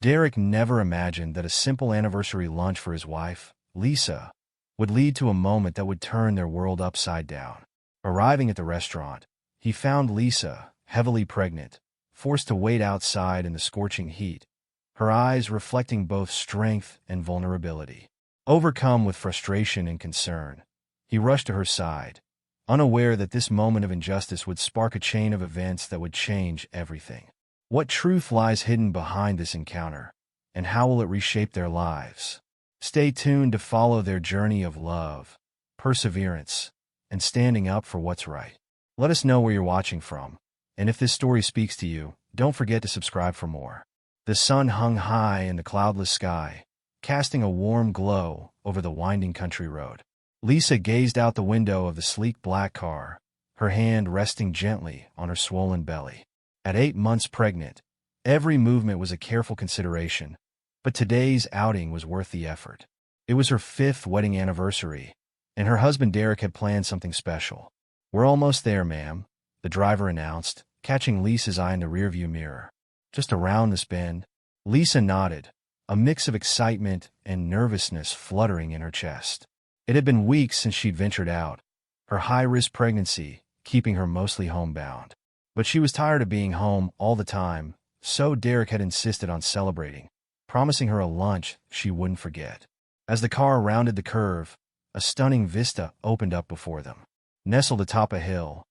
Derek never imagined that a simple anniversary lunch for his wife, Lisa, would lead to a moment that would turn their world upside down. Arriving at the restaurant, he found Lisa, heavily pregnant, forced to wait outside in the scorching heat, her eyes reflecting both strength and vulnerability. Overcome with frustration and concern, he rushed to her side, unaware that this moment of injustice would spark a chain of events that would change everything. What truth lies hidden behind this encounter, and how will it reshape their lives? Stay tuned to follow their journey of love, perseverance, and standing up for what's right. Let us know where you're watching from, and if this story speaks to you, don't forget to subscribe for more. The sun hung high in the cloudless sky, casting a warm glow over the winding country road. Lisa gazed out the window of the sleek black car, her hand resting gently on her swollen belly. At 8 months pregnant, every movement was a careful consideration, but today's outing was worth the effort. It was her 5th wedding anniversary, and her husband Derek had planned something special. "We're almost there, ma'am," the driver announced, catching Lisa's eye in the rearview mirror. "Just around this bend." Lisa nodded, a mix of excitement and nervousness fluttering in her chest. It had been weeks since she'd ventured out, her high-risk pregnancy keeping her mostly homebound. But she was tired of being home all the time, so Derek had insisted on celebrating, promising her a lunch she wouldn't forget. As the car rounded the curve, a stunning vista opened up before them. Nestled atop a hill,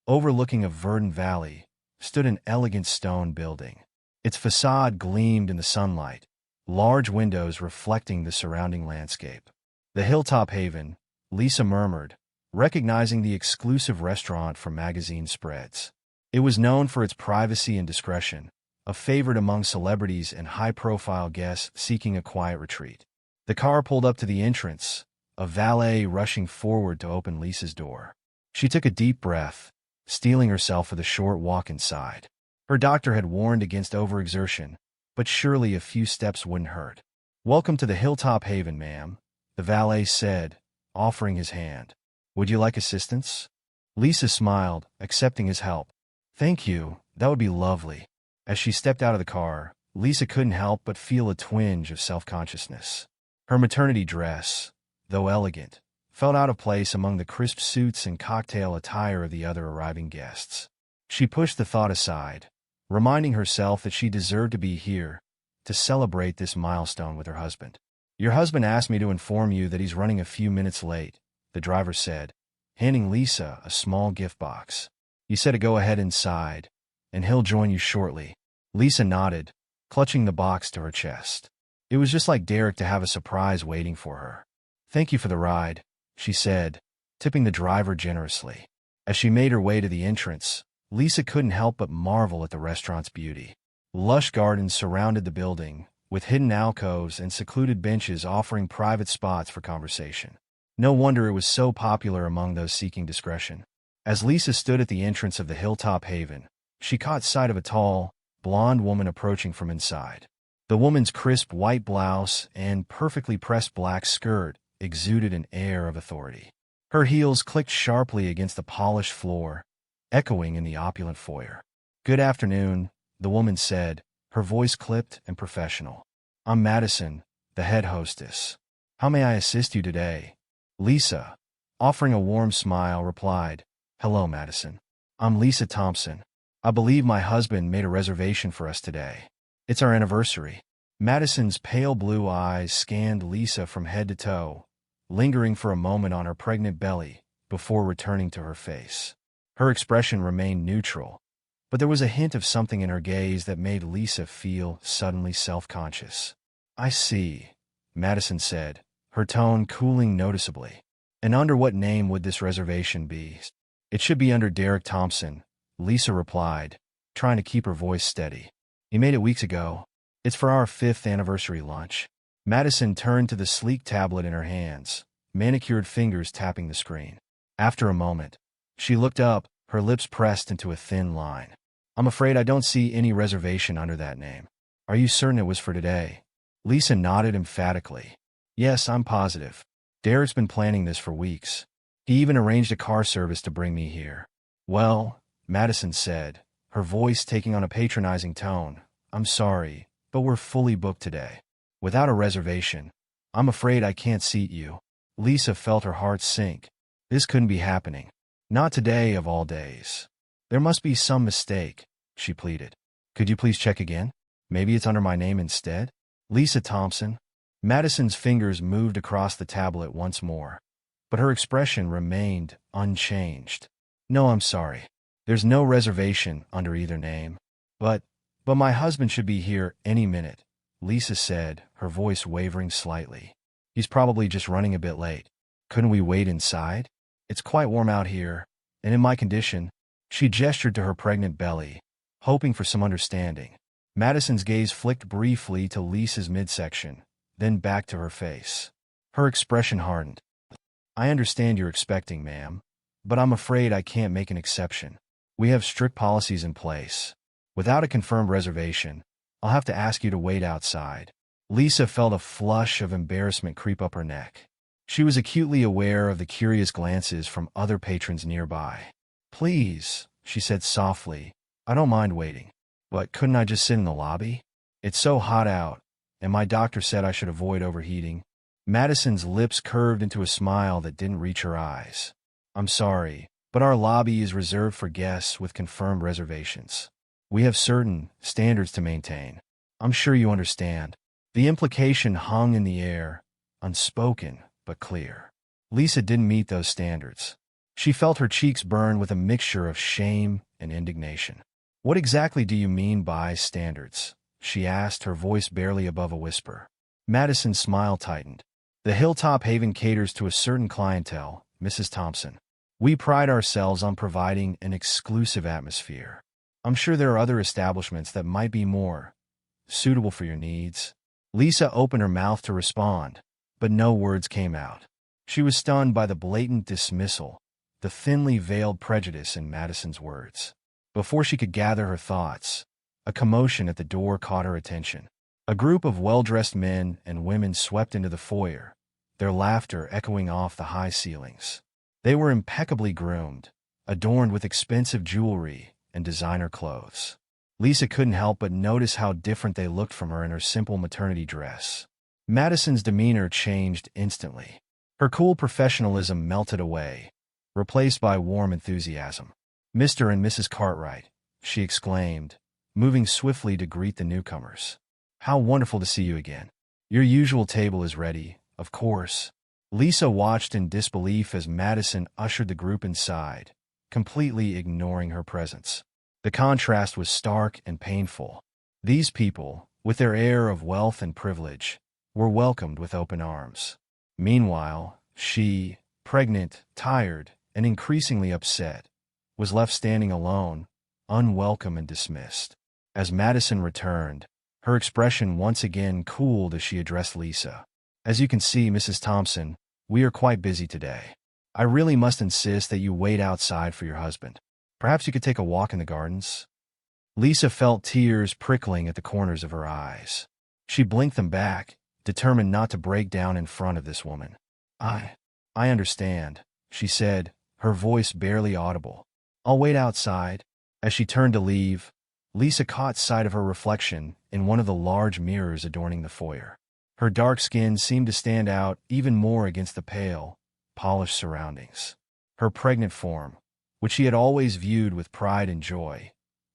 overlooking a verdant valley, stood an elegant stone building. Its facade gleamed in the sunlight, large windows reflecting the surrounding landscape. "The Hilltop Haven," Lisa murmured, recognizing the exclusive restaurant from magazine spreads. It was known for its privacy and discretion, a favorite among celebrities and high-profile guests seeking a quiet retreat. The car pulled up to the entrance, a valet rushing forward to open Lisa's door. She took a deep breath, steeling herself for the short walk inside. Her doctor had warned against overexertion, but surely a few steps wouldn't hurt. "Welcome to the Hilltop Haven, ma'am," the valet said, offering his hand. "Would you like assistance?" Lisa smiled, accepting his help. "Thank you, that would be lovely." As she stepped out of the car, Lisa couldn't help but feel a twinge of self-consciousness. Her maternity dress, though elegant, felt out of place among the crisp suits and cocktail attire of the other arriving guests. She pushed the thought aside, reminding herself that she deserved to be here, to celebrate this milestone with her husband. "Your husband asked me to inform you that he's running a few minutes late," the driver said, handing Lisa a small gift box. "He said to go ahead inside, and he'll join you shortly." Lisa nodded, clutching the box to her chest. It was just like Derek to have a surprise waiting for her. "Thank you for the ride," she said, tipping the driver generously. As she made her way to the entrance, Lisa couldn't help but marvel at the restaurant's beauty. Lush gardens surrounded the building, with hidden alcoves and secluded benches offering private spots for conversation. No wonder it was so popular among those seeking discretion. As Lisa stood at the entrance of the Hilltop Haven, she caught sight of a tall, blonde woman approaching from inside. The woman's crisp white blouse and perfectly pressed black skirt exuded an air of authority. Her heels clicked sharply against the polished floor, echoing in the opulent foyer. "Good afternoon," the woman said, her voice clipped and professional. "I'm Madison, the head hostess. How may I assist you today?" Lisa, offering a warm smile, replied, "Hello, Madison. I'm Lisa Thompson. I believe my husband made a reservation for us today. It's our anniversary." Madison's pale blue eyes scanned Lisa from head to toe, lingering for a moment on her pregnant belly before returning to her face. Her expression remained neutral, but there was a hint of something in her gaze that made Lisa feel suddenly self-conscious. "I see," Madison said, her tone cooling noticeably. "And under what name would this reservation be?" "It should be under Derek Thompson," Lisa replied, trying to keep her voice steady. "He made it weeks ago. It's for our 5th anniversary lunch." Madison turned to the sleek tablet in her hands, manicured fingers tapping the screen. After a moment, she looked up, her lips pressed into a thin line. "I'm afraid I don't see any reservation under that name. Are you certain it was for today?" Lisa nodded emphatically. "Yes, I'm positive. Derek's been planning this for weeks. He even arranged a car service to bring me here." "Well," Madison said, her voice taking on a patronizing tone, "I'm sorry, but we're fully booked today. Without a reservation, I'm afraid I can't seat you." Lisa felt her heart sink. This couldn't be happening. Not today of all days. "There must be some mistake," she pleaded. "Could you please check again? Maybe it's under my name instead?" Lisa Thompson. Madison's fingers moved across the tablet once more, but her expression remained unchanged. "No, I'm sorry. There's no reservation under either name. But my husband should be here any minute," Lisa said, her voice wavering slightly. "He's probably just running a bit late. Couldn't we wait inside? It's quite warm out here, and in my condition." She gestured to her pregnant belly, hoping for some understanding. Madison's gaze flicked briefly to Lisa's midsection, then back to her face. Her expression hardened. "I understand you're expecting, ma'am, but I'm afraid I can't make an exception. We have strict policies in place. Without a confirmed reservation, I'll have to ask you to wait outside." Lisa felt a flush of embarrassment creep up her neck. She was acutely aware of the curious glances from other patrons nearby. "Please," she said softly, "I don't mind waiting. But couldn't I just sit in the lobby? It's so hot out, and my doctor said I should avoid overheating." Madison's lips curved into a smile that didn't reach her eyes. "I'm sorry, but our lobby is reserved for guests with confirmed reservations. We have certain standards to maintain. I'm sure you understand." The implication hung in the air, unspoken but clear. Lisa didn't meet those standards. She felt her cheeks burn with a mixture of shame and indignation. "What exactly do you mean by standards?" she asked, her voice barely above a whisper. Madison's smile tightened. "The Hilltop Haven caters to a certain clientele, Mrs. Thompson. We pride ourselves on providing an exclusive atmosphere. I'm sure there are other establishments that might be more suitable for your needs." Lisa opened her mouth to respond, but no words came out. She was stunned by the blatant dismissal, the thinly veiled prejudice in Madison's words. Before she could gather her thoughts, a commotion at the door caught her attention. A group of well-dressed men and women swept into the foyer, their laughter echoing off the high ceilings. They were impeccably groomed, adorned with expensive jewelry and designer clothes. Lisa couldn't help but notice how different they looked from her in her simple maternity dress. Madison's demeanor changed instantly. Her cool professionalism melted away, replaced by warm enthusiasm. "Mr. and Mrs. Cartwright," she exclaimed, moving swiftly to greet the newcomers. "How wonderful to see you again. Your usual table is ready, of course." Lisa watched in disbelief as Madison ushered the group inside, completely ignoring her presence. The contrast was stark and painful. These people, with their air of wealth and privilege, were welcomed with open arms. Meanwhile, she, pregnant, tired, and increasingly upset, was left standing alone, unwelcome and dismissed. As Madison returned, her expression once again cooled as she addressed Lisa. "As you can see, Mrs. Thompson, we are quite busy today. I really must insist that you wait outside for your husband. Perhaps you could take a walk in the gardens?" Lisa felt tears prickling at the corners of her eyes. She blinked them back, determined not to break down in front of this woman. I understand," she said, her voice barely audible. "I'll wait outside." As she turned to leave, Lisa caught sight of her reflection in one of the large mirrors adorning the foyer. Her dark skin seemed to stand out even more against the pale, polished surroundings. Her pregnant form, which she had always viewed with pride and joy,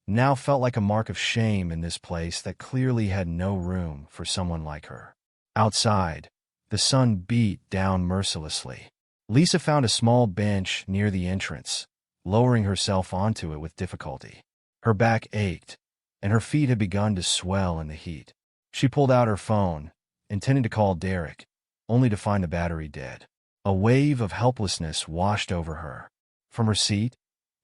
now felt like a mark of shame in this place that clearly had no room for someone like her. Outside, the sun beat down mercilessly. Lisa found a small bench near the entrance, lowering herself onto it with difficulty. Her back ached, and her feet had begun to swell in the heat. She pulled out her phone, intending to call Derek, only to find the battery dead. A wave of helplessness washed over her. From her seat,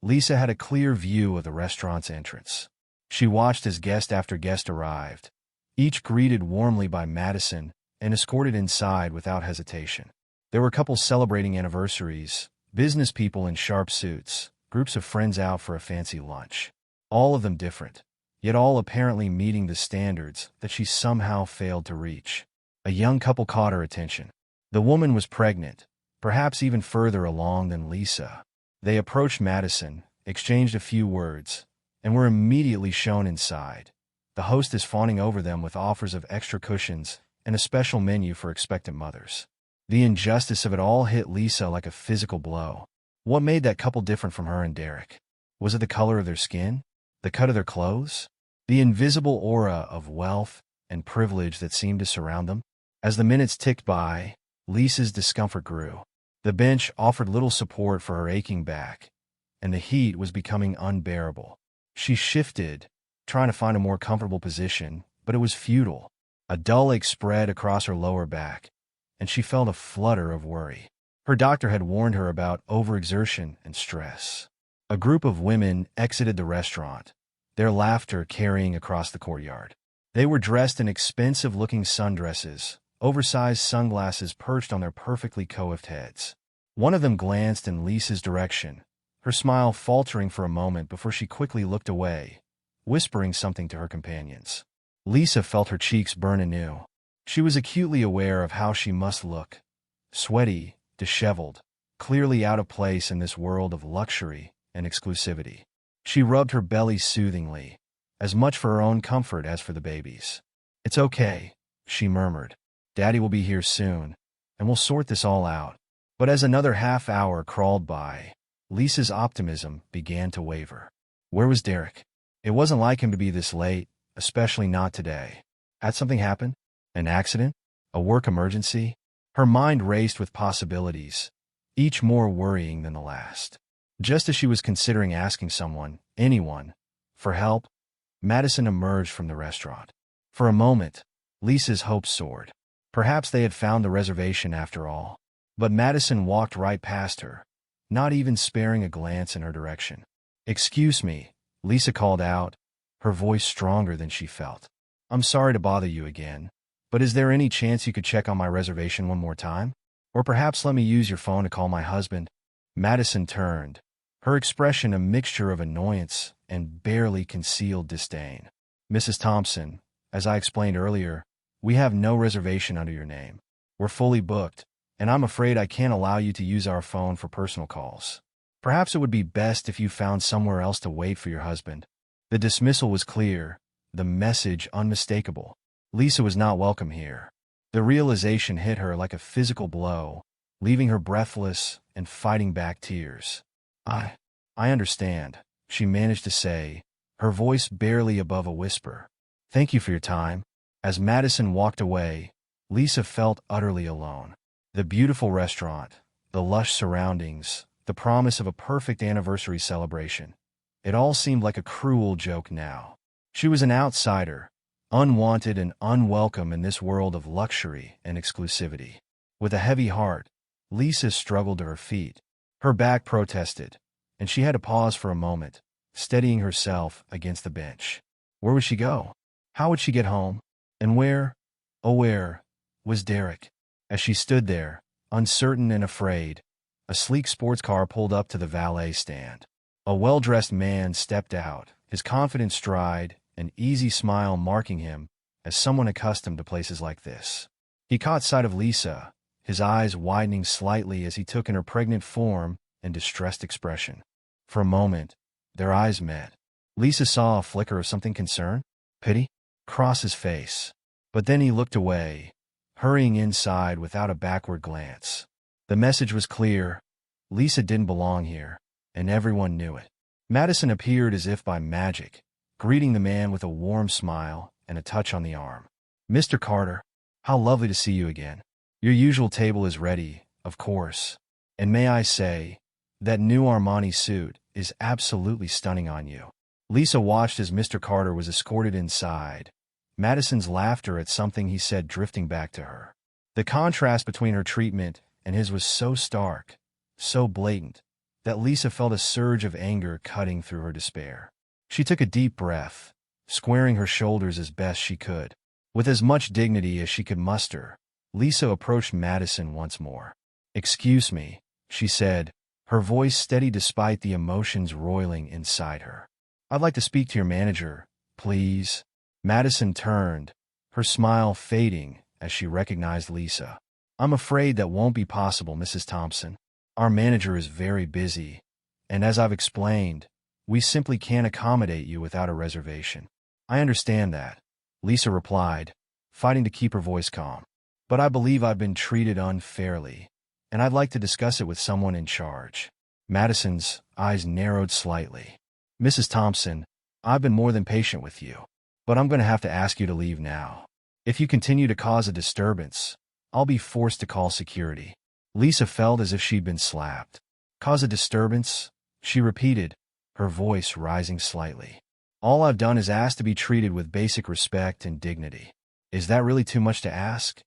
Lisa had a clear view of the restaurant's entrance. She watched as guest after guest arrived, each greeted warmly by Madison and escorted inside without hesitation. There were couples celebrating anniversaries, business people in sharp suits, groups of friends out for a fancy lunch. All of them different, yet all apparently meeting the standards that she somehow failed to reach. A young couple caught her attention. The woman was pregnant, perhaps even further along than Lisa. They approached Madison, exchanged a few words, and were immediately shown inside, the hostess fawning over them with offers of extra cushions and a special menu for expectant mothers. The injustice of it all hit Lisa like a physical blow. What made that couple different from her and Derek? Was it the color of their skin? The cut of their clothes? The invisible aura of wealth and privilege that seemed to surround them? As the minutes ticked by, Lisa's discomfort grew. The bench offered little support for her aching back, and the heat was becoming unbearable. She shifted, trying to find a more comfortable position, but it was futile. A dull ache spread across her lower back, and she felt a flutter of worry. Her doctor had warned her about overexertion and stress. A group of women exited the restaurant, their laughter carrying across the courtyard. They were dressed in expensive-looking sundresses, oversized sunglasses perched on their perfectly coiffed heads. One of them glanced in Lisa's direction, her smile faltering for a moment before she quickly looked away, whispering something to her companions. Lisa felt her cheeks burn anew. She was acutely aware of how she must look. Sweaty, disheveled, clearly out of place in this world of luxury and exclusivity. She rubbed her belly soothingly, as much for her own comfort as for the baby's. "It's okay," she murmured. "Daddy will be here soon, and we'll sort this all out." But as another half hour crawled by, Lisa's optimism began to waver. Where was Derek? It wasn't like him to be this late, especially not today. Had something happened? An accident? A work emergency? Her mind raced with possibilities, each more worrying than the last. Just as she was considering asking someone, anyone, for help, Madison emerged from the restaurant. For a moment, Lisa's hopes soared. Perhaps they had found the reservation after all. But Madison walked right past her, not even sparing a glance in her direction. "Excuse me," Lisa called out, her voice stronger than she felt. "I'm sorry to bother you again, but is there any chance you could check on my reservation one more time? Or perhaps let me use your phone to call my husband?" Madison turned, her expression a mixture of annoyance and barely concealed disdain. "Mrs. Thompson, as I explained earlier, we have no reservation under your name. We're fully booked, and I'm afraid I can't allow you to use our phone for personal calls. Perhaps it would be best if you found somewhere else to wait for your husband." The dismissal was clear, the message unmistakable. Lisa was not welcome here. The realization hit her like a physical blow, leaving her breathless and fighting back tears. I understand," she managed to say, her voice barely above a whisper. "Thank you for your time." As Madison walked away, Lisa felt utterly alone. The beautiful restaurant, the lush surroundings, the promise of a perfect anniversary celebration. It all seemed like a cruel joke now. She was an outsider, unwanted and unwelcome in this world of luxury and exclusivity. With a heavy heart, Lisa struggled to her feet. Her back protested, and she had to pause for a moment, steadying herself against the bench. Where would she go? How would she get home? And where, oh where, was Derek? As she stood there, uncertain and afraid, a sleek sports car pulled up to the valet stand. A well-dressed man stepped out, his confident stride, an easy smile marking him as someone accustomed to places like this. He caught sight of Lisa, his eyes widening slightly as he took in her pregnant form and distressed expression. For a moment, their eyes met. Lisa saw a flicker of something concerned, pity, cross his face. But then he looked away, hurrying inside without a backward glance. The message was clear. Lisa didn't belong here, and everyone knew it. Madison appeared as if by magic, greeting the man with a warm smile and a touch on the arm. "Mr. Carter, how lovely to see you again. Your usual table is ready, of course. And may I say, that new Armani suit is absolutely stunning on you." Lisa watched as Mr. Carter was escorted inside, Madison's laughter at something he said drifting back to her. The contrast between her treatment and his was so stark, so blatant, that Lisa felt a surge of anger cutting through her despair. She took a deep breath, squaring her shoulders as best she could. With as much dignity as she could muster, Lisa approached Madison once more. "Excuse me," she said, her voice steady despite the emotions roiling inside her. "I'd like to speak to your manager, please." Madison turned, her smile fading as she recognized Lisa. "I'm afraid that won't be possible, Mrs. Thompson. Our manager is very busy, and as I've explained, we simply can't accommodate you without a reservation." I understand that, Lisa replied, fighting to keep her voice calm. But I believe I've been treated unfairly, and I'd like to discuss it with someone in charge. Madison's eyes narrowed slightly. Mrs. Thompson, I've been more than patient with you, but I'm going to have to ask you to leave now. If you continue to cause a disturbance, I'll be forced to call security. Lisa felt as if she'd been slapped. Cause a disturbance? She repeated, her voice rising slightly. All I've done is ask to be treated with basic respect and dignity. Is that really too much to ask?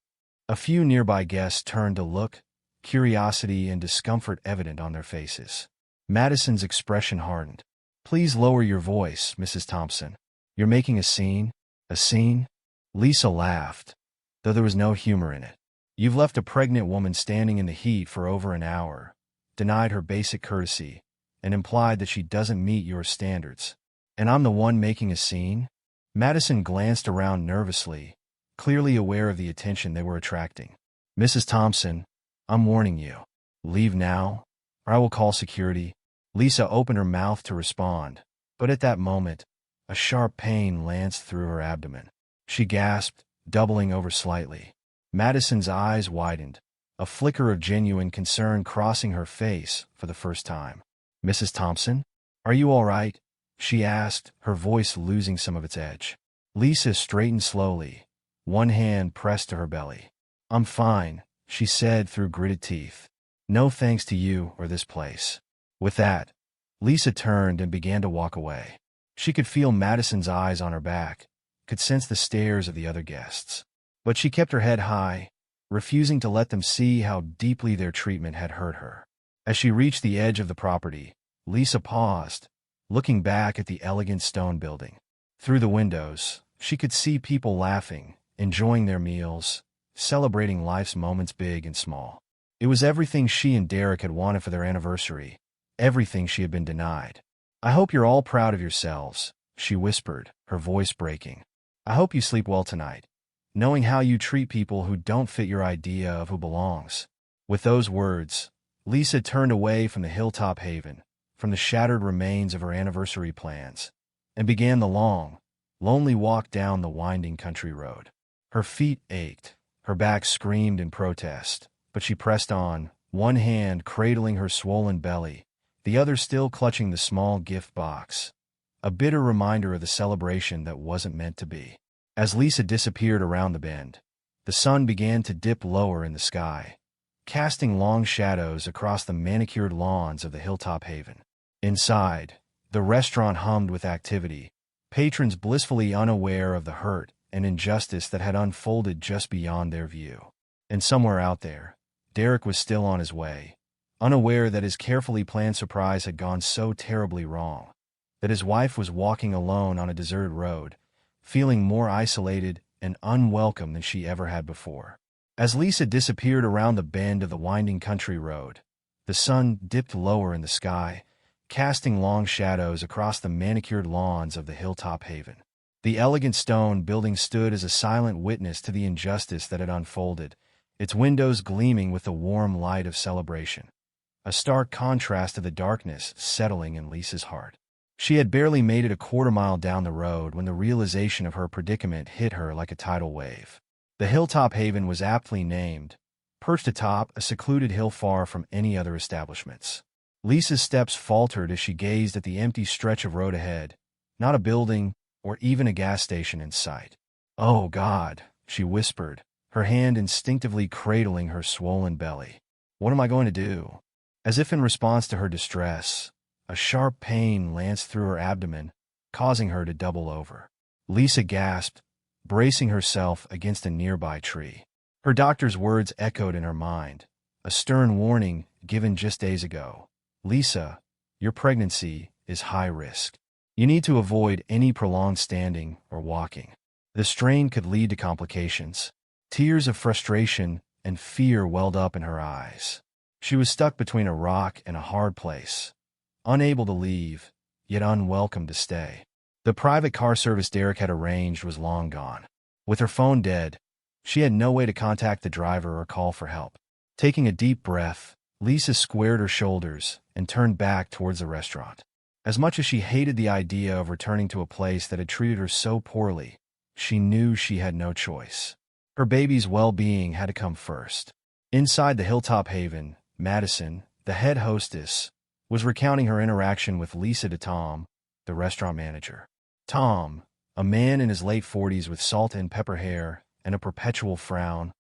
A few nearby guests turned to look, curiosity and discomfort evident on their faces. Madison's expression hardened. Please lower your voice, Mrs. Thompson. You're making a scene? A scene? Lisa laughed, though there was no humor in it. You've left a pregnant woman standing in the heat for over an hour, denied her basic courtesy, and implied that she doesn't meet your standards. And I'm the one making a scene? Madison glanced around nervously, clearly aware of the attention they were attracting. Mrs. Thompson, I'm warning you. Leave now, or I will call security. Lisa opened her mouth to respond, but at that moment, a sharp pain lanced through her abdomen. She gasped, doubling over slightly. Madison's eyes widened, a flicker of genuine concern crossing her face for the first time. Mrs. Thompson, are you all right? She asked, her voice losing some of its edge. Lisa straightened slowly, one hand pressed to her belly. I'm fine, she said through gritted teeth. No thanks to you or this place. With that, Lisa turned and began to walk away. She could feel Madison's eyes on her back, could sense the stares of the other guests. But she kept her head high, refusing to let them see how deeply their treatment had hurt her. As she reached the edge of the property, Lisa paused, looking back at the elegant stone building. Through the windows, she could see people laughing, enjoying their meals, celebrating life's moments big and small. It was everything she and Derek had wanted for their anniversary, everything she had been denied. I hope you're all proud of yourselves, she whispered, her voice breaking. I hope you sleep well tonight, knowing how you treat people who don't fit your idea of who belongs. With those words, Lisa turned away from the hilltop haven, from the shattered remains of her anniversary plans, and began the long, lonely walk down the winding country road. Her feet ached, her back screamed in protest, but she pressed on, one hand cradling her swollen belly, the other still clutching the small gift box, a bitter reminder of the celebration that wasn't meant to be. As Lisa disappeared around the bend, the sun began to dip lower in the sky, casting long shadows across the manicured lawns of the hilltop haven. Inside, the restaurant hummed with activity, patrons blissfully unaware of the hurt and injustice that had unfolded just beyond their view. And somewhere out there, Derek was still on his way, unaware that his carefully planned surprise had gone so terribly wrong, that his wife was walking alone on a deserted road, feeling more isolated and unwelcome than she ever had before. As Lisa disappeared around the bend of the winding country road, the sun dipped lower in the sky, casting long shadows across the manicured lawns of the hilltop haven. The elegant stone building stood as a silent witness to the injustice that had unfolded, its windows gleaming with the warm light of celebration, a stark contrast to the darkness settling in Lisa's heart. She had barely made it a quarter-mile down the road when the realization of her predicament hit her like a tidal wave. The hilltop haven was aptly named, perched atop a secluded hill far from any other establishments. Lisa's steps faltered as she gazed at the empty stretch of road ahead, not a building or even a gas station in sight. "Oh, God," she whispered, her hand instinctively cradling her swollen belly. "What am I going to do?" As if in response to her distress, a sharp pain lanced through her abdomen, causing her to double over. Lisa gasped, bracing herself against a nearby tree. Her doctor's words echoed in her mind, a stern warning given just days ago. "Lisa, your pregnancy is high risk. You need to avoid any prolonged standing or walking. The strain could lead to complications." Tears of frustration and fear welled up in her eyes. She was stuck between a rock and a hard place, unable to leave, yet unwelcome to stay. The private car service Derek had arranged was long gone. With her phone dead, she had no way to contact the driver or call for help. Taking a deep breath, Lisa squared her shoulders and turned back towards the restaurant. As much as she hated the idea of returning to a place that had treated her so poorly, she knew she had no choice. Her baby's well-being had to come first. Inside the Hilltop Haven, Madison, the head hostess, was recounting her interaction with Lisa to Tom, the restaurant manager. Tom, a man in his late 40s with salt and pepper hair and a perpetual frown,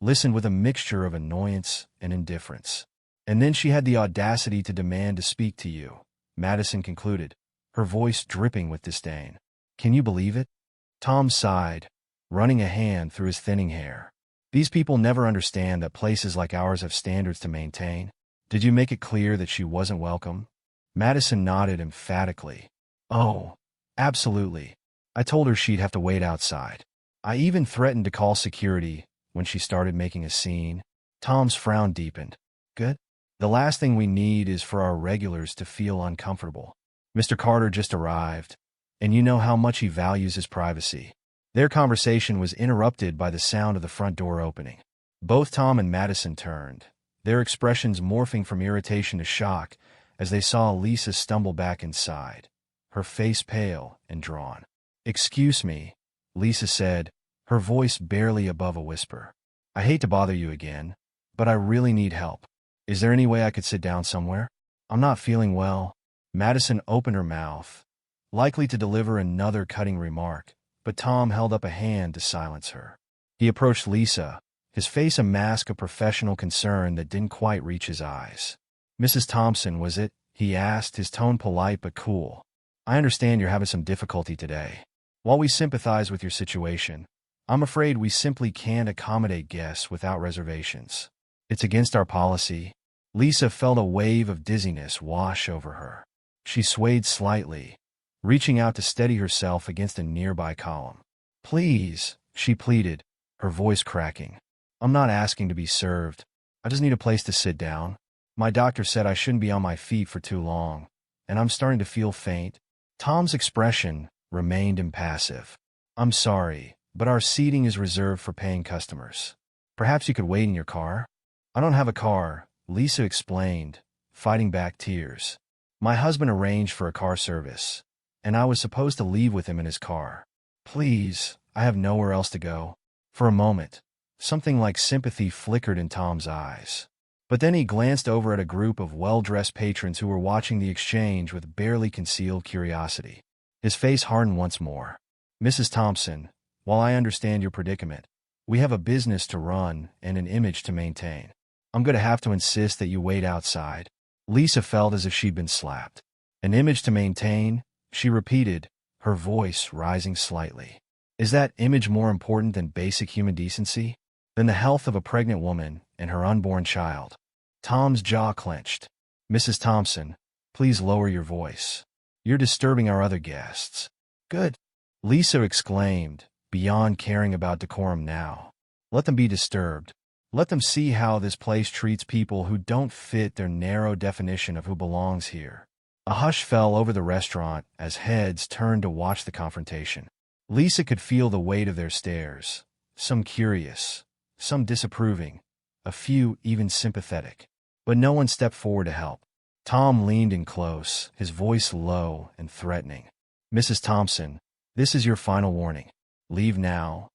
listened with a mixture of annoyance and indifference. "And then she had the audacity to demand to speak to you," Madison concluded, her voice dripping with disdain. "Can you believe it?" Tom sighed, running a hand through his thinning hair. "These people never understand that places like ours have standards to maintain. Did you make it clear that she wasn't welcome?" Madison nodded emphatically. "Oh, absolutely. I told her she'd have to wait outside. I even threatened to call security when she started making a scene." Tom's frown deepened. "Good. The last thing we need is for our regulars to feel uncomfortable. Mr. Carter just arrived, and you know how much he values his privacy." Their conversation was interrupted by the sound of the front door opening. Both Tom and Madison turned, their expressions morphing from irritation to shock as they saw Lisa stumble back inside, her face pale and drawn. "Excuse me," Lisa said, her voice barely above a whisper. "I hate to bother you again, but I really need help. Is there any way I could sit down somewhere? I'm not feeling well." Madison opened her mouth, likely to deliver another cutting remark, but Tom held up a hand to silence her. He approached Lisa, his face a mask of professional concern that didn't quite reach his eyes. "Mrs. Thompson, was it?" he asked, his tone polite but cool. "I understand you're having some difficulty today. While we sympathize with your situation, I'm afraid we simply can't accommodate guests without reservations. It's against our policy." Lisa felt a wave of dizziness wash over her. She swayed slightly, reaching out to steady herself against a nearby column. "Please," she pleaded, her voice cracking. "I'm not asking to be served. I just need a place to sit down. My doctor said I shouldn't be on my feet for too long, and I'm starting to feel faint." Tom's expression remained impassive. "I'm sorry, but our seating is reserved for paying customers. Perhaps you could wait in your car?" "I don't have a car," Lisa explained, fighting back tears. "My husband arranged for a car service, and I was supposed to leave with him in his car. Please, I have nowhere else to go." For a moment, something like sympathy flickered in Tom's eyes. But then he glanced over at a group of well-dressed patrons who were watching the exchange with barely concealed curiosity. His face hardened once more. "Mrs. Thompson, while I understand your predicament, we have a business to run and an image to maintain. I'm going to have to insist that you wait outside." Lisa felt as if she'd been slapped. "An image to maintain?" she repeated, her voice rising slightly. "Is that image more important than basic human decency? Than the health of a pregnant woman and her unborn child?" Tom's jaw clenched. "Mrs. Thompson, please lower your voice. You're disturbing our other guests." "Good," Lisa exclaimed, beyond caring about decorum now. "Let them be disturbed. Let them see how this place treats people who don't fit their narrow definition of who belongs here." A hush fell over the restaurant as heads turned to watch the confrontation. Lisa could feel the weight of their stares, some curious, some disapproving, a few even sympathetic. But no one stepped forward to help. Tom leaned in close, his voice low and threatening. "Mrs. Thompson, this is your final warning. Leave now,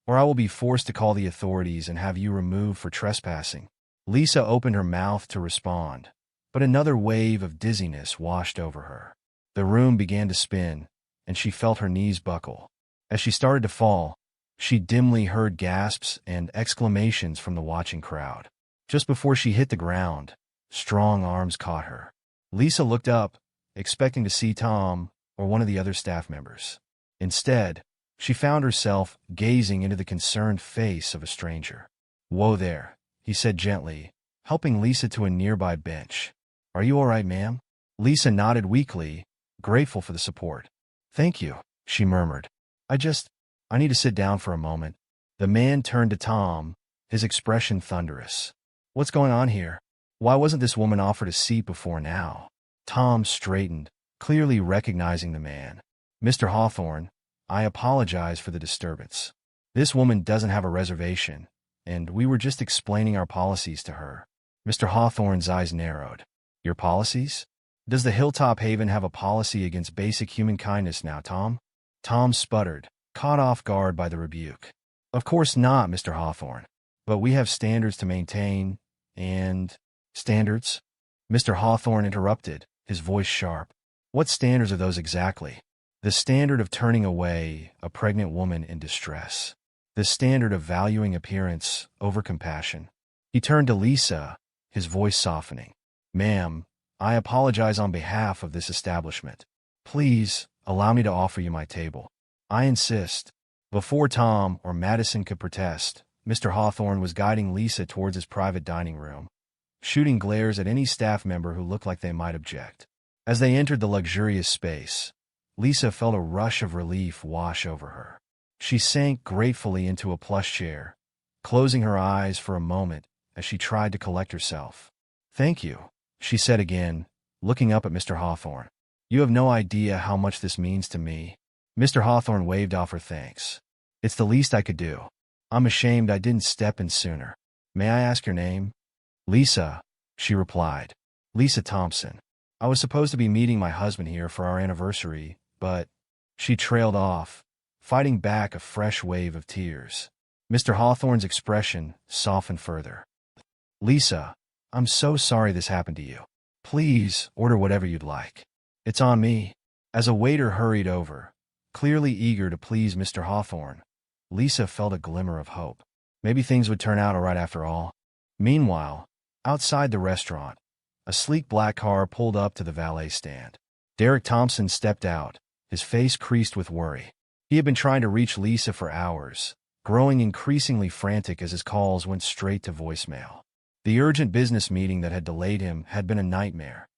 or I will be forced to call the authorities and have you removed for trespassing." Lisa opened her mouth to respond, but another wave of dizziness washed over her. The room began to spin, and she felt her knees buckle. As she started to fall, she dimly heard gasps and exclamations from the watching crowd. Just before she hit the ground, strong arms caught her. Lisa looked up, expecting to see Tom or one of the other staff members. Instead, she found herself gazing into the concerned face of a stranger. "Whoa there," he said gently, helping Lisa to a nearby bench. "Are you all right, ma'am?" Lisa nodded weakly, grateful for the support. "Thank you," she murmured. I need to sit down for a moment." The man turned to Tom, his expression thunderous. "What's going on here? Why wasn't this woman offered a seat before now?" Tom straightened, clearly recognizing the man. "Mr. Hawthorne, I apologize for the disturbance. This woman doesn't have a reservation, and we were just explaining our policies to her." Mr. Hawthorne's eyes narrowed. "Your policies?" Does the Hilltop Haven have a policy against basic human kindness now, Tom? Tom sputtered, caught off guard by the rebuke. Of course not, Mr. Hawthorne. But we have standards to maintain, and… Standards? Mr. Hawthorne interrupted, his voice sharp. What standards are those exactly? The standard of turning away a pregnant woman in distress. The standard of valuing appearance over compassion. He turned to Lisa, his voice softening. Ma'am, I apologize on behalf of this establishment. Please, allow me to offer you my table. I insist. Before Tom or Madison could protest, Mr. Hawthorne was guiding Lisa towards his private dining room, shooting glares at any staff member who looked like they might object. As they entered the luxurious space, Lisa felt a rush of relief wash over her. She sank gratefully into a plush chair, closing her eyes for a moment as she tried to collect herself. Thank you, she said again, looking up at Mr. Hawthorne. You have no idea how much this means to me. Mr. Hawthorne waved off her thanks. It's the least I could do. I'm ashamed I didn't step in sooner. May I ask your name? Lisa, she replied. Lisa Thompson. I was supposed to be meeting my husband here for our anniversary, but… She trailed off, fighting back a fresh wave of tears. Mr. Hawthorne's expression softened further. Lisa, I'm so sorry this happened to you. Please order whatever you'd like. It's on me. As a waiter hurried over, clearly eager to please Mr. Hawthorne, Lisa felt a glimmer of hope. Maybe things would turn out all right after all. Meanwhile, outside the restaurant, a sleek black car pulled up to the valet stand. Derek Thompson stepped out, his face creased with worry. He had been trying to reach Lisa for hours, growing increasingly frantic as his calls went straight to voicemail. The urgent business meeting that had delayed him had been a nightmare,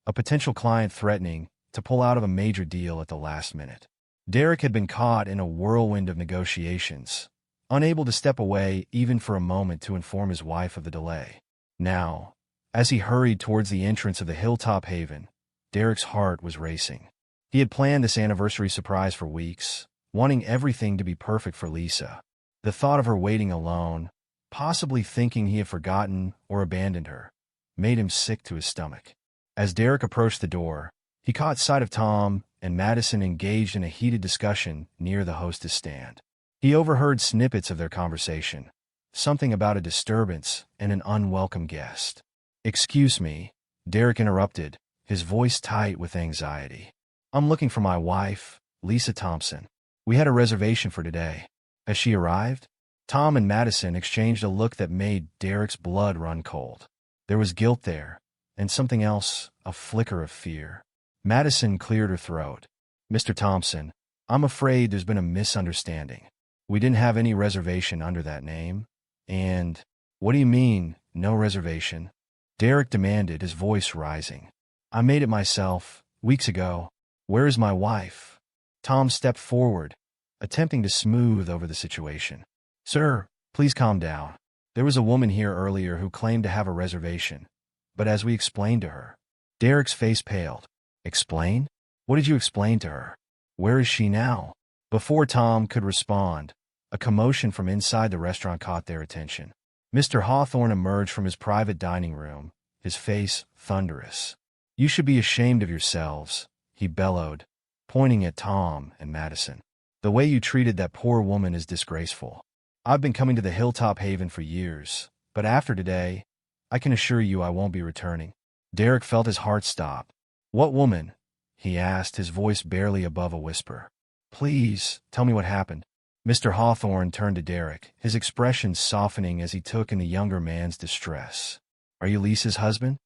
a potential client threatening to pull out of a major deal at the last minute. Derek had been caught in a whirlwind of negotiations, unable to step away even for a moment to inform his wife of the delay. Now, as he hurried towards the entrance of the Hilltop Haven, Derek's heart was racing. He had planned this anniversary surprise for weeks, wanting everything to be perfect for Lisa. The thought of her waiting alone, possibly thinking he had forgotten or abandoned her, made him sick to his stomach. As Derek approached the door, he caught sight of Tom and Madison engaged in a heated discussion near the hostess stand. He overheard snippets of their conversation, something about a disturbance and an unwelcome guest. Excuse me, Derek interrupted, his voice tight with anxiety. I'm looking for my wife, Lisa Thompson. We had a reservation for today. Has she arrived? Tom and Madison exchanged a look that made Derek's blood run cold. There was guilt there, and something else, a flicker of fear. Madison cleared her throat. Mr. Thompson, I'm afraid there's been a misunderstanding. We didn't have any reservation under that name. And… What do you mean, no reservation? Derek demanded, his voice rising. I made it myself, weeks ago. Where is my wife? Tom stepped forward, attempting to smooth over the situation. Sir, please calm down. There was a woman here earlier who claimed to have a reservation, but as we explained to her… Derek's face paled. Explain? What did you explain to her? Where is she now? Before Tom could respond, a commotion from inside the restaurant caught their attention. Mr. Hawthorne emerged from his private dining room, his face thunderous. You should be ashamed of yourselves, he bellowed, pointing at Tom and Madison. The way you treated that poor woman is disgraceful. I've been coming to the Hilltop Haven for years, but after today, I can assure you I won't be returning. Derek felt his heart stop. What woman? He asked, his voice barely above a whisper. Please, tell me what happened. Mr. Hawthorne turned to Derek, his expression softening as he took in the younger man's distress. Are you Lisa's husband?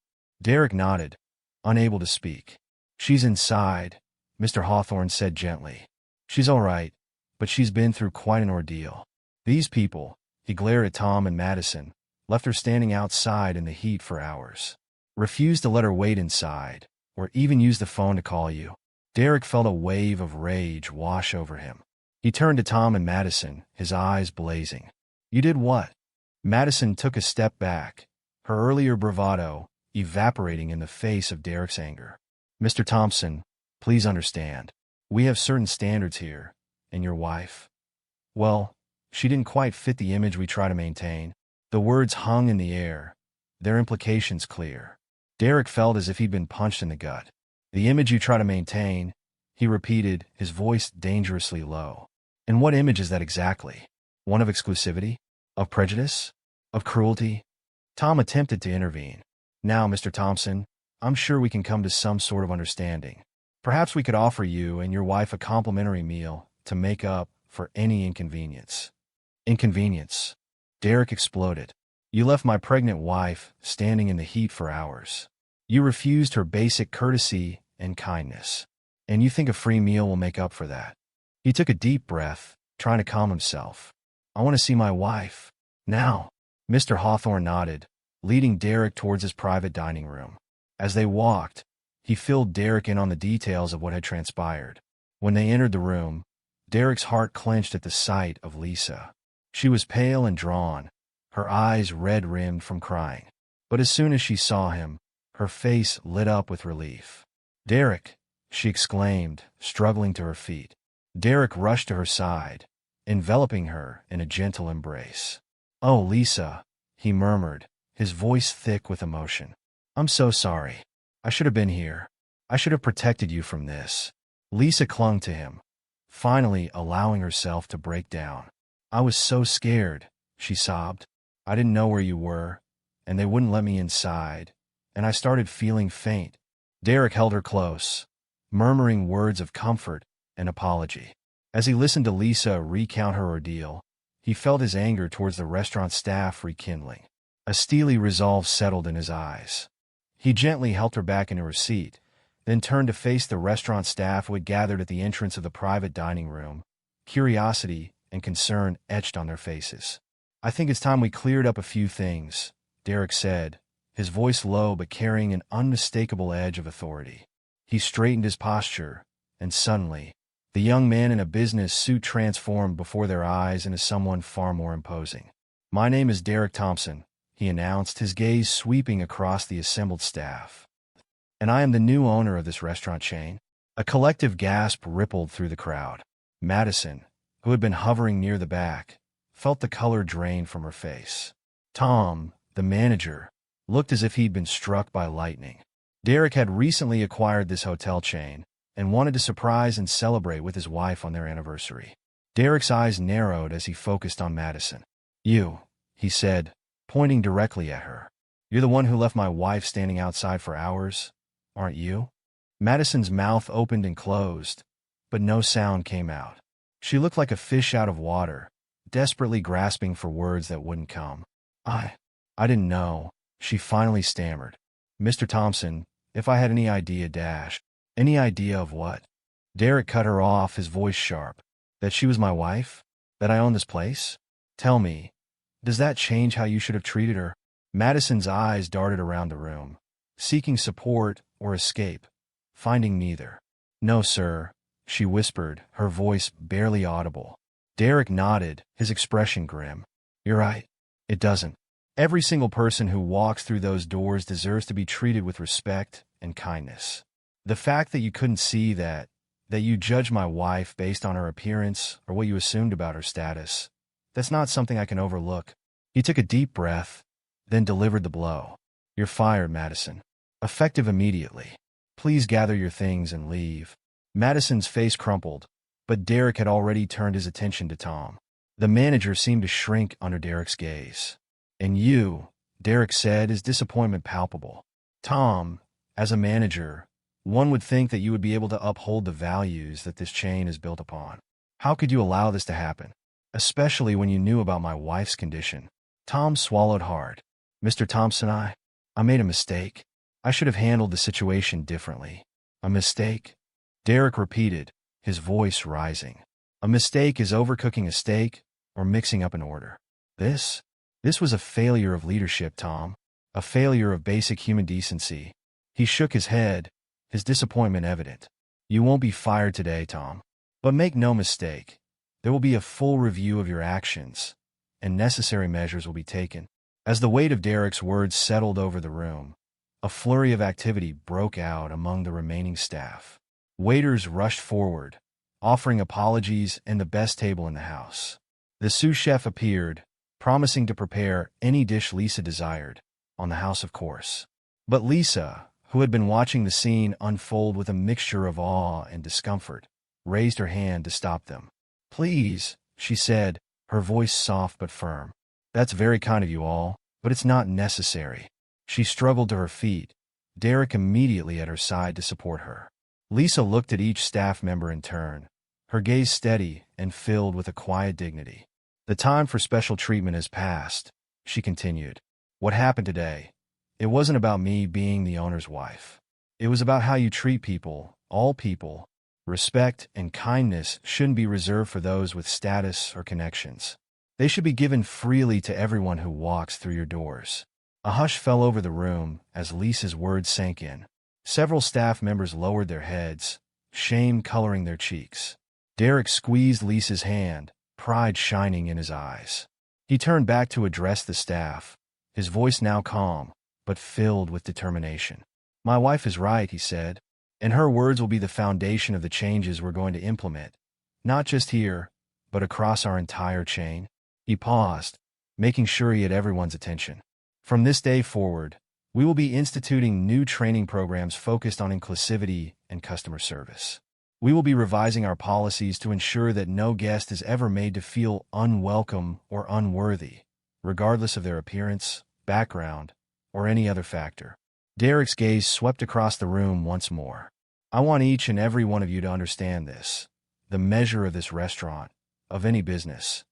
Derek nodded, unable to speak. She's inside, Mr. Hawthorne said gently. She's all right, but she's been through quite an ordeal. These people, he glared at Tom and Madison, left her standing outside in the heat for hours. Refused to let her wait inside, or even use the phone to call you. Derek felt a wave of rage wash over him. He turned to Tom and Madison, his eyes blazing. You did what? Madison took a step back, her earlier bravado evaporating in the face of Derek's anger. Mr. Thompson, please understand. We have certain standards here, and your wife… Well, she didn't quite fit the image we try to maintain. The words hung in the air, their implications clear. Derek felt as if he'd been punched in the gut. The image you try to maintain, he repeated, his voice dangerously low. And what image is that exactly? One of exclusivity? Of prejudice? Of cruelty? Tom attempted to intervene. Now, Mr. Thompson, I'm sure we can come to some sort of understanding. Perhaps we could offer you and your wife a complimentary meal to make up for any inconvenience. Inconvenience? Derek exploded. You left my pregnant wife standing in the heat for hours. You refused her basic courtesy and kindness. And you think a free meal will make up for that. He took a deep breath, trying to calm himself. I want to see my wife. Now. Mr. Hawthorne nodded, leading Derek towards his private dining room. As they walked, he filled Derek in on the details of what had transpired. When they entered the room, Derek's heart clenched at the sight of Lisa. She was pale and drawn, her eyes red-rimmed from crying. But as soon as she saw him, her face lit up with relief. "Derek," she exclaimed, struggling to her feet. Derek rushed to her side, enveloping her in a gentle embrace. "Oh, Lisa," he murmured, his voice thick with emotion. "I'm so sorry. I should have been here. I should have protected you from this." Lisa clung to him, finally allowing herself to break down. "I was so scared," she sobbed. "I didn't know where you were, and they wouldn't let me inside, and I started feeling faint." Derek held her close, murmuring words of comfort and apology. As he listened to Lisa recount her ordeal, he felt his anger towards the restaurant staff rekindling. A steely resolve settled in his eyes. He gently helped her back into her seat, then turned to face the restaurant staff who had gathered at the entrance of the private dining room, curiosity and concern etched on their faces. "I think it's time we cleared up a few things," Derek said, his voice low but carrying an unmistakable edge of authority. He straightened his posture, and suddenly, the young man in a business suit transformed before their eyes into someone far more imposing. "My name is Derek Thompson," he announced, his gaze sweeping across the assembled staff. "And I am the new owner of this restaurant chain." A collective gasp rippled through the crowd. Madison, who had been hovering near the back, felt the color drain from her face. Tom, the manager, looked as if he'd been struck by lightning. Derek had recently acquired this hotel chain and wanted to surprise and celebrate with his wife on their anniversary. Derek's eyes narrowed as he focused on Madison. "You," he said, pointing directly at her. "You're the one who left my wife standing outside for hours, aren't you?" Madison's mouth opened and closed, but no sound came out. She looked like a fish out of water, desperately grasping for words that wouldn't come. I didn't know," she finally stammered. "Mr. Thompson, if I had any idea Any idea of what?" Derek cut her off, his voice sharp. "That she was my wife? That I own this place? Tell me, does that change how you should have treated her?" Madison's eyes darted around the room, seeking support or escape, finding neither. "No, sir," she whispered, her voice barely audible. Derek nodded, his expression grim. "You're right. It doesn't. Every single person who walks through those doors deserves to be treated with respect and kindness. The fact that you couldn't see that you judged my wife based on her appearance or what you assumed about her status, that's not something I can overlook." He took a deep breath, then delivered the blow. "You're fired, Madison. Effective immediately. Please gather your things and leave." Madison's face crumpled, but Derek had already turned his attention to Tom. The manager seemed to shrink under Derek's gaze. "And you," Derek said, his disappointment palpable. "Tom, as a manager, one would think that you would be able to uphold the values that this chain is built upon. How could you allow this to happen? Especially when you knew about my wife's condition." Tom swallowed hard. "Mr. Thompson, I made a mistake. I should have handled the situation differently." "A mistake?" Derek repeated, his voice rising. "A mistake is overcooking a steak or mixing up an order. This was a failure of leadership, Tom. A failure of basic human decency." He shook his head, his disappointment evident. "You won't be fired today, Tom. But make no mistake, there will be a full review of your actions, and necessary measures will be taken." As the weight of Derek's words settled over the room, a flurry of activity broke out among the remaining staff. Waiters rushed forward, offering apologies and the best table in the house. The sous chef appeared, promising to prepare any dish Lisa desired, on the house of course. But Lisa, who had been watching the scene unfold with a mixture of awe and discomfort, raised her hand to stop them. "Please," she said, her voice soft but firm. "That's very kind of you all, but it's not necessary." She struggled to her feet, Derek immediately at her side to support her. Lisa looked at each staff member in turn, her gaze steady and filled with a quiet dignity. "The time for special treatment has passed," she continued. "What happened today? It wasn't about me being the owner's wife. It was about how you treat people, all people. Respect and kindness shouldn't be reserved for those with status or connections. They should be given freely to everyone who walks through your doors." A hush fell over the room as Lisa's words sank in. Several staff members lowered their heads, shame coloring their cheeks. Derek squeezed Lisa's hand, pride shining in his eyes. He turned back to address the staff, his voice now calm, but filled with determination. "My wife is right," he said, "and her words will be the foundation of the changes we're going to implement, not just here, but across our entire chain." He paused, making sure he had everyone's attention. "From this day forward, we will be instituting new training programs focused on inclusivity and customer service. We will be revising our policies to ensure that no guest is ever made to feel unwelcome or unworthy, regardless of their appearance, background, or any other factor." Derek's gaze swept across the room once more. "I want each and every one of you to understand this. The measure of this restaurant, of any business,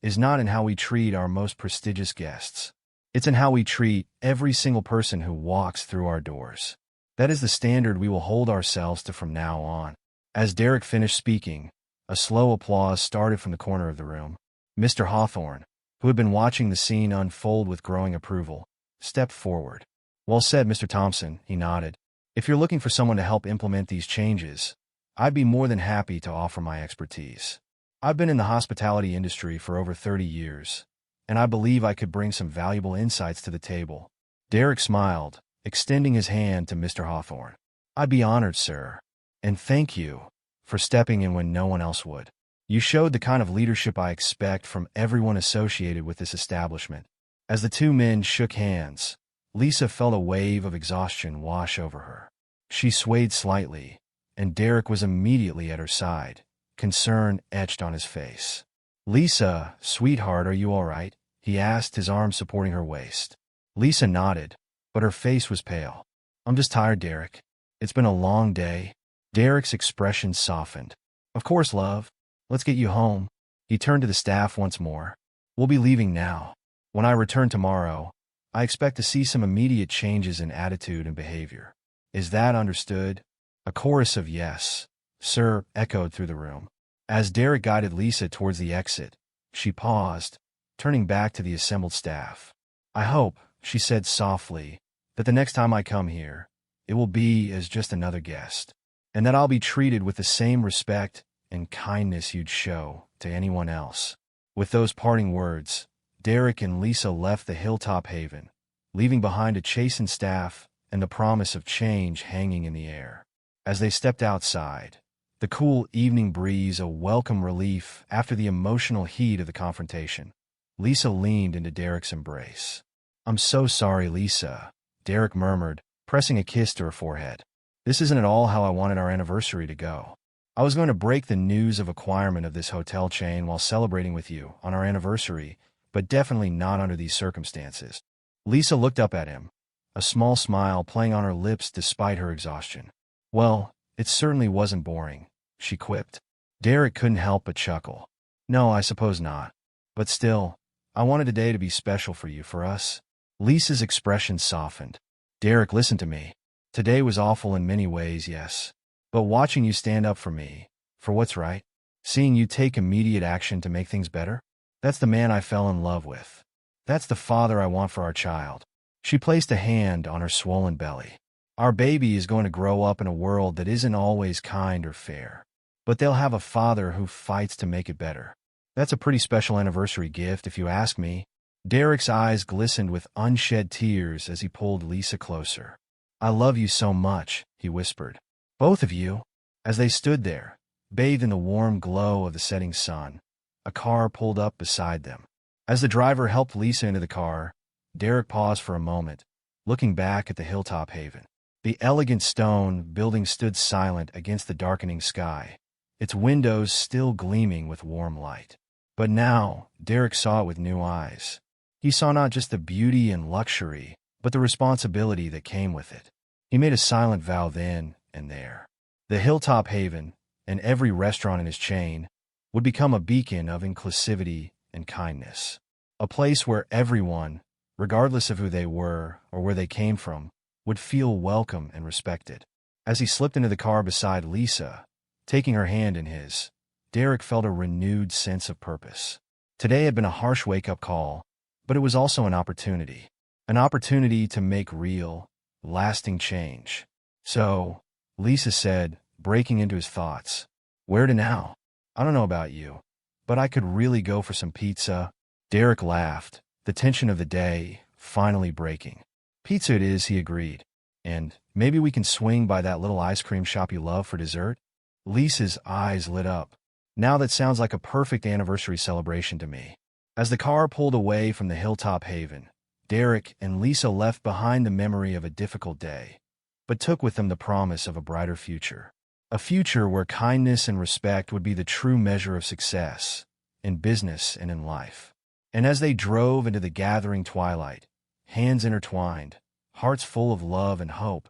is not in how we treat our most prestigious guests. It's in how we treat every single person who walks through our doors. That is the standard we will hold ourselves to from now on." As Derek finished speaking, a slow applause started from the corner of the room. Mr. Hawthorne, who had been watching the scene unfold with growing approval, stepped forward. "Well said, Mr. Thompson," he nodded. "If you're looking for someone to help implement these changes, I'd be more than happy to offer my expertise. I've been in the hospitality industry for over 30 years, and I believe I could bring some valuable insights to the table." Derek smiled, extending his hand to Mr. Hawthorne. "I'd be honored, sir. And thank you for stepping in when no one else would. You showed the kind of leadership I expect from everyone associated with this establishment." As the two men shook hands, Lisa felt a wave of exhaustion wash over her. She swayed slightly, and Derek was immediately at her side, concern etched on his face. "Lisa, sweetheart, are you all right?" he asked, his arm supporting her waist. Lisa nodded, but her face was pale. "I'm just tired, Derek. It's been a long day." Derek's expression softened. "Of course, love. Let's get you home." He turned to the staff once more. "We'll be leaving now. When I return tomorrow, I expect to see some immediate changes in attitude and behavior. Is that understood?" A chorus of "yes, sir," echoed through the room. As Derek guided Lisa towards the exit, she paused, turning back to the assembled staff. "I hope," she said softly, "that the next time I come here, it will be as just another guest, and that I'll be treated with the same respect and kindness you'd show to anyone else." With those parting words, Derek and Lisa left the Hilltop Haven, leaving behind a chastened staff and the promise of change hanging in the air. As they stepped outside, the cool evening breeze a welcome relief after the emotional heat of the confrontation, Lisa leaned into Derek's embrace. "I'm so sorry, Lisa," Derek murmured, pressing a kiss to her forehead. "This isn't at all how I wanted our anniversary to go. I was going to break the news of acquirement of this hotel chain while celebrating with you on our anniversary, but definitely not under these circumstances." Lisa looked up at him, a small smile playing on her lips despite her exhaustion. "Well, it certainly wasn't boring," she quipped. Derek couldn't help but chuckle. "No, I suppose not. But still, I wanted today to be special for you, for us." Lisa's expression softened. "Derek, listen to me. Today was awful in many ways, yes. But watching you stand up for me, for what's right, seeing you take immediate action to make things better, that's the man I fell in love with. That's the father I want for our child." She placed a hand on her swollen belly. "Our baby is going to grow up in a world that isn't always kind or fair, but they'll have a father who fights to make it better. That's a pretty special anniversary gift, if you ask me." Derek's eyes glistened with unshed tears as he pulled Lisa closer. "I love you so much," he whispered. "Both of you." As they stood there, bathed in the warm glow of the setting sun, a car pulled up beside them. As the driver helped Lisa into the car, Derek paused for a moment, looking back at the Hilltop Haven. The elegant stone building stood silent against the darkening sky, its windows still gleaming with warm light. But now, Derek saw it with new eyes. He saw not just the beauty and luxury, but the responsibility that came with it. He made a silent vow then and there. The Hilltop Haven, and every restaurant in his chain, would become a beacon of inclusivity and kindness. A place where everyone, regardless of who they were or where they came from, would feel welcome and respected. As he slipped into the car beside Lisa, taking her hand in his, Derek felt a renewed sense of purpose. Today had been a harsh wake-up call, but it was also an opportunity. An opportunity to make real, lasting change. So, Lisa said, breaking into his thoughts, "Where to now? I don't know about you, but I could really go for some pizza." Derek laughed, the tension of the day finally breaking. "Pizza it is," he agreed. "And maybe we can swing by that little ice cream shop you love for dessert?" Lisa's eyes lit up. "Now that sounds like a perfect anniversary celebration to me." As the car pulled away from the Hilltop Haven, Derek and Lisa left behind the memory of a difficult day, but took with them the promise of a brighter future. A future where kindness and respect would be the true measure of success, in business and in life. And as they drove into the gathering twilight, hands intertwined, hearts full of love and hope,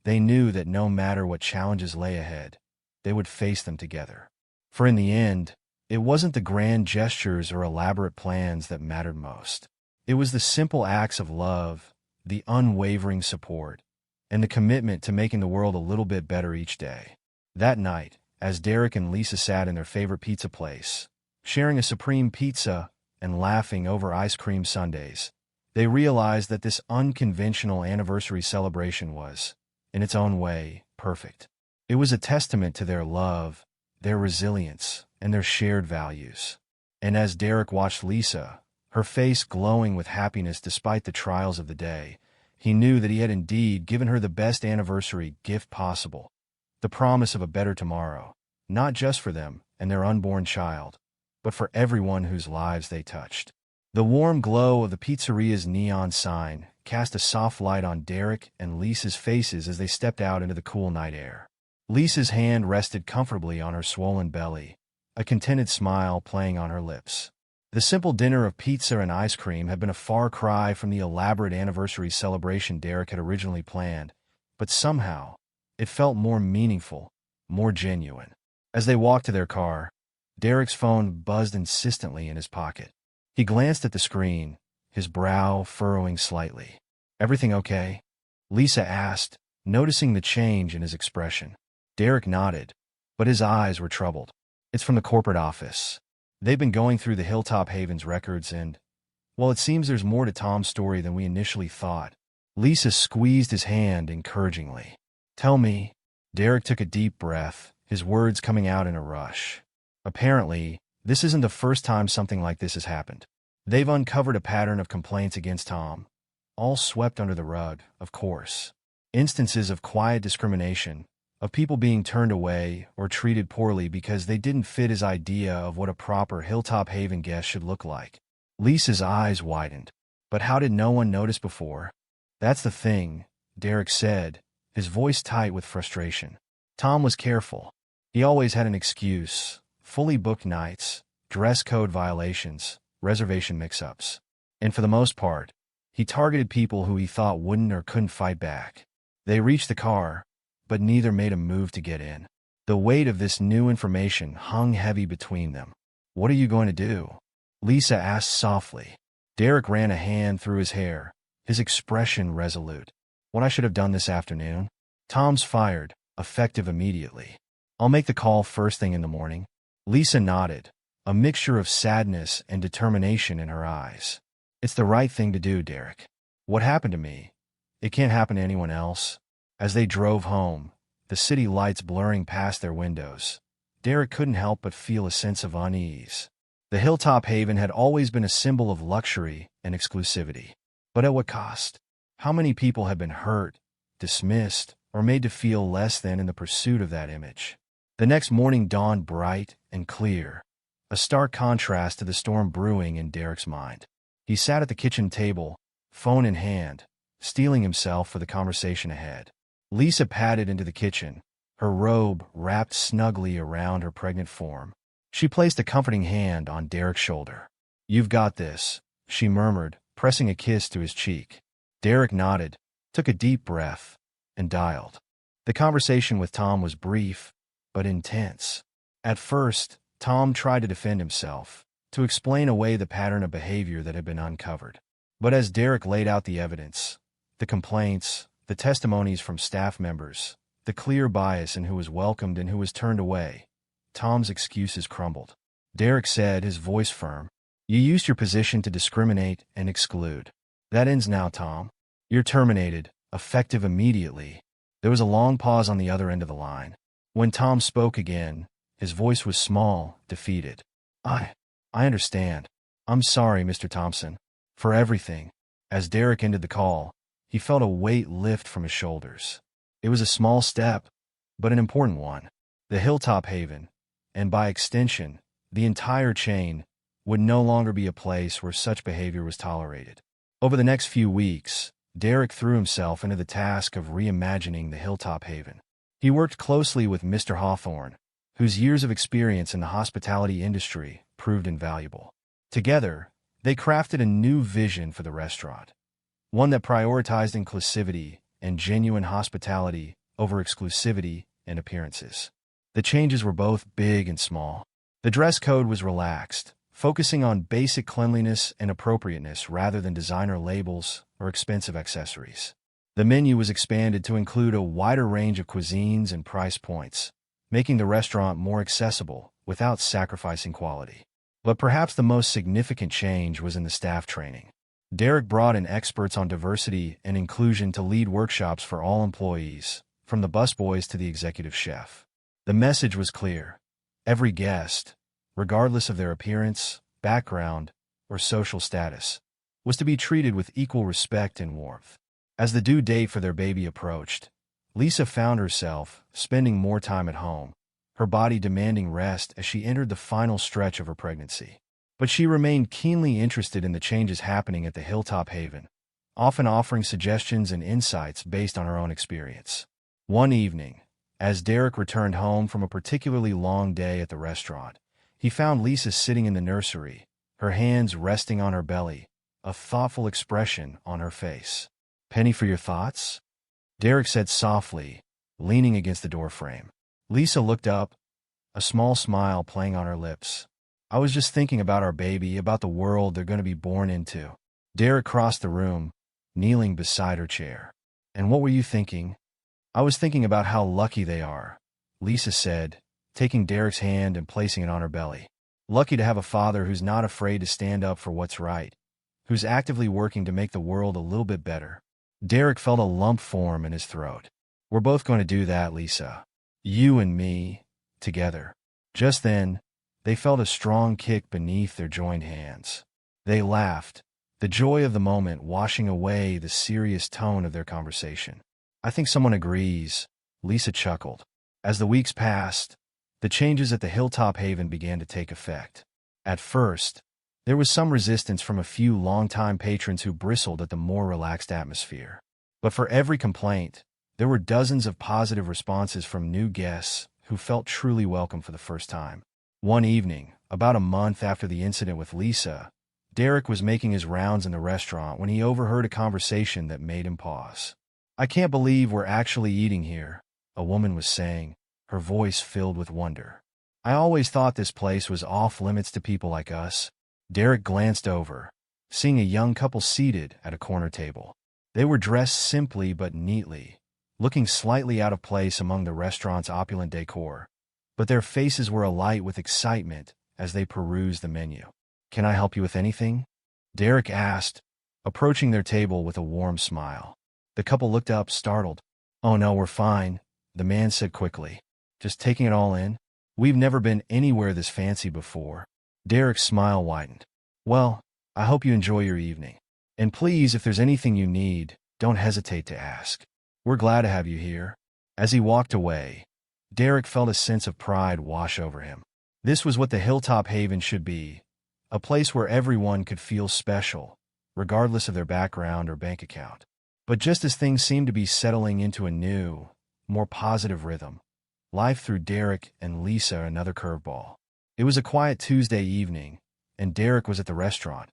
they knew that no matter what challenges lay ahead, they would face them together. For in the end, it wasn't the grand gestures or elaborate plans that mattered most. It was the simple acts of love, the unwavering support, and the commitment to making the world a little bit better each day. That night, as Derek and Lisa sat in their favorite pizza place, sharing a supreme pizza and laughing over ice cream sundaes, they realized that this unconventional anniversary celebration was, in its own way, perfect. It was a testament to their love, their resilience, and their shared values. And as Derek watched Lisa, her face glowing with happiness despite the trials of the day, he knew that he had indeed given her the best anniversary gift possible, the promise of a better tomorrow, not just for them and their unborn child, but for everyone whose lives they touched. The warm glow of the pizzeria's neon sign cast a soft light on Derek and Lisa's faces as they stepped out into the cool night air. Lisa's hand rested comfortably on her swollen belly, a contented smile playing on her lips. The simple dinner of pizza and ice cream had been a far cry from the elaborate anniversary celebration Derek had originally planned, but somehow, it felt more meaningful, more genuine. As they walked to their car, Derek's phone buzzed insistently in his pocket. He glanced at the screen, his brow furrowing slightly. "Everything okay?" Lisa asked, noticing the change in his expression. Derek nodded, but his eyes were troubled. "It's from the corporate office. They've been going through the Hilltop Haven's records and, well, it seems there's more to Tom's story than we initially thought." Lisa squeezed his hand encouragingly. "Tell me." Derek took a deep breath, his words coming out in a rush. "Apparently, this isn't the first time something like this has happened. They've uncovered a pattern of complaints against Tom, all swept under the rug, of course. Instances of quiet discrimination, of people being turned away or treated poorly because they didn't fit his idea of what a proper Hilltop Haven guest should look like." Lisa's eyes widened. "But how did no one notice before?" "That's the thing," Derek said, his voice tight with frustration. "Tom was careful. He always had an excuse: fully booked nights, dress code violations, reservation mix-ups. And for the most part, he targeted people who he thought wouldn't or couldn't fight back." They reached the car, but neither made a move to get in. The weight of this new information hung heavy between them. "What are you going to do?" Lisa asked softly. Derek ran a hand through his hair, his expression resolute. "What I should have done this afternoon? Tom's fired, effective immediately. I'll make the call first thing in the morning." Lisa nodded, a mixture of sadness and determination in her eyes. "It's the right thing to do, Derek. What happened to me, it can't happen to anyone else." As they drove home, the city lights blurring past their windows, Derek couldn't help but feel a sense of unease. The Hilltop Haven had always been a symbol of luxury and exclusivity. But at what cost? How many people had been hurt, dismissed, or made to feel less than in the pursuit of that image? The next morning dawned bright and clear, a stark contrast to the storm brewing in Derek's mind. He sat at the kitchen table, phone in hand, steeling himself for the conversation ahead. Lisa padded into the kitchen, her robe wrapped snugly around her pregnant form. She placed a comforting hand on Derek's shoulder. "You've got this," she murmured, pressing a kiss to his cheek. Derek nodded, took a deep breath, and dialed. The conversation with Tom was brief, but intense. At first, Tom tried to defend himself, to explain away the pattern of behavior that had been uncovered. But as Derek laid out the evidence, the complaints, the testimonies from staff members, the clear bias in who was welcomed and who was turned away, Tom's excuses crumbled. Derek said, his voice firm, "You used your position to discriminate and exclude. That ends now, Tom. You're terminated, effective immediately." There was a long pause on the other end of the line. When Tom spoke again, his voice was small, defeated. I understand. I'm sorry, Mr. Thompson, for everything." As Derek ended the call, he felt a weight lift from his shoulders. It was a small step, but an important one. The Hilltop Haven, and by extension, the entire chain, would no longer be a place where such behavior was tolerated. Over the next few weeks, Derek threw himself into the task of reimagining the Hilltop Haven. He worked closely with Mr. Hawthorne, whose years of experience in the hospitality industry proved invaluable. Together, they crafted a new vision for the restaurant, one that prioritized inclusivity and genuine hospitality over exclusivity and appearances. The changes were both big and small. The dress code was relaxed, focusing on basic cleanliness and appropriateness rather than designer labels or expensive accessories. The menu was expanded to include a wider range of cuisines and price points, making the restaurant more accessible without sacrificing quality. But perhaps the most significant change was in the staff training. Derek brought in experts on diversity and inclusion to lead workshops for all employees, from the busboys to the executive chef. The message was clear. Every guest, regardless of their appearance, background, or social status, was to be treated with equal respect and warmth. As the due date for their baby approached, Lisa found herself spending more time at home, her body demanding rest as she entered the final stretch of her pregnancy. But she remained keenly interested in the changes happening at the Hilltop Haven, often offering suggestions and insights based on her own experience. One evening, as Derek returned home from a particularly long day at the restaurant, he found Lisa sitting in the nursery, her hands resting on her belly, a thoughtful expression on her face. "Penny for your thoughts?" Derek said softly, leaning against the doorframe. Lisa looked up, a small smile playing on her lips. "I was just thinking about our baby, about the world they're going to be born into." Derek crossed the room, kneeling beside her chair. "And what were you thinking?" "I was thinking about how lucky they are," Lisa said, taking Derek's hand and placing it on her belly. "Lucky to have a father who's not afraid to stand up for what's right, who's actively working to make the world a little bit better." Derek felt a lump form in his throat. "We're both going to do that, Lisa. You and me, together." Just then, they felt a strong kick beneath their joined hands. They laughed, the joy of the moment washing away the serious tone of their conversation. "I think someone agrees," Lisa chuckled. As the weeks passed, the changes at the Hilltop Haven began to take effect. At first, there was some resistance from a few longtime patrons who bristled at the more relaxed atmosphere. But for every complaint, there were dozens of positive responses from new guests who felt truly welcome for the first time. One evening, about a month after the incident with Lisa, Derek was making his rounds in the restaurant when he overheard a conversation that made him pause. "I can't believe we're actually eating here," a woman was saying, her voice filled with wonder. "I always thought this place was off limits to people like us." Derek glanced over, seeing a young couple seated at a corner table. They were dressed simply but neatly, looking slightly out of place among the restaurant's opulent decor, but their faces were alight with excitement as they perused the menu. "Can I help you with anything?" Derek asked, approaching their table with a warm smile. The couple looked up, startled. "Oh no, we're fine," the man said quickly. "Just taking it all in. We've never been anywhere this fancy before." Derek's smile widened. "Well, I hope you enjoy your evening. And please, if there's anything you need, don't hesitate to ask. We're glad to have you here." As he walked away, Derek felt a sense of pride wash over him. This was what the Hilltop Haven should be, a place where everyone could feel special, regardless of their background or bank account. But just as things seemed to be settling into a new, more positive rhythm, life threw Derek and Lisa another curveball. It was a quiet Tuesday evening, and Derek was at the restaurant,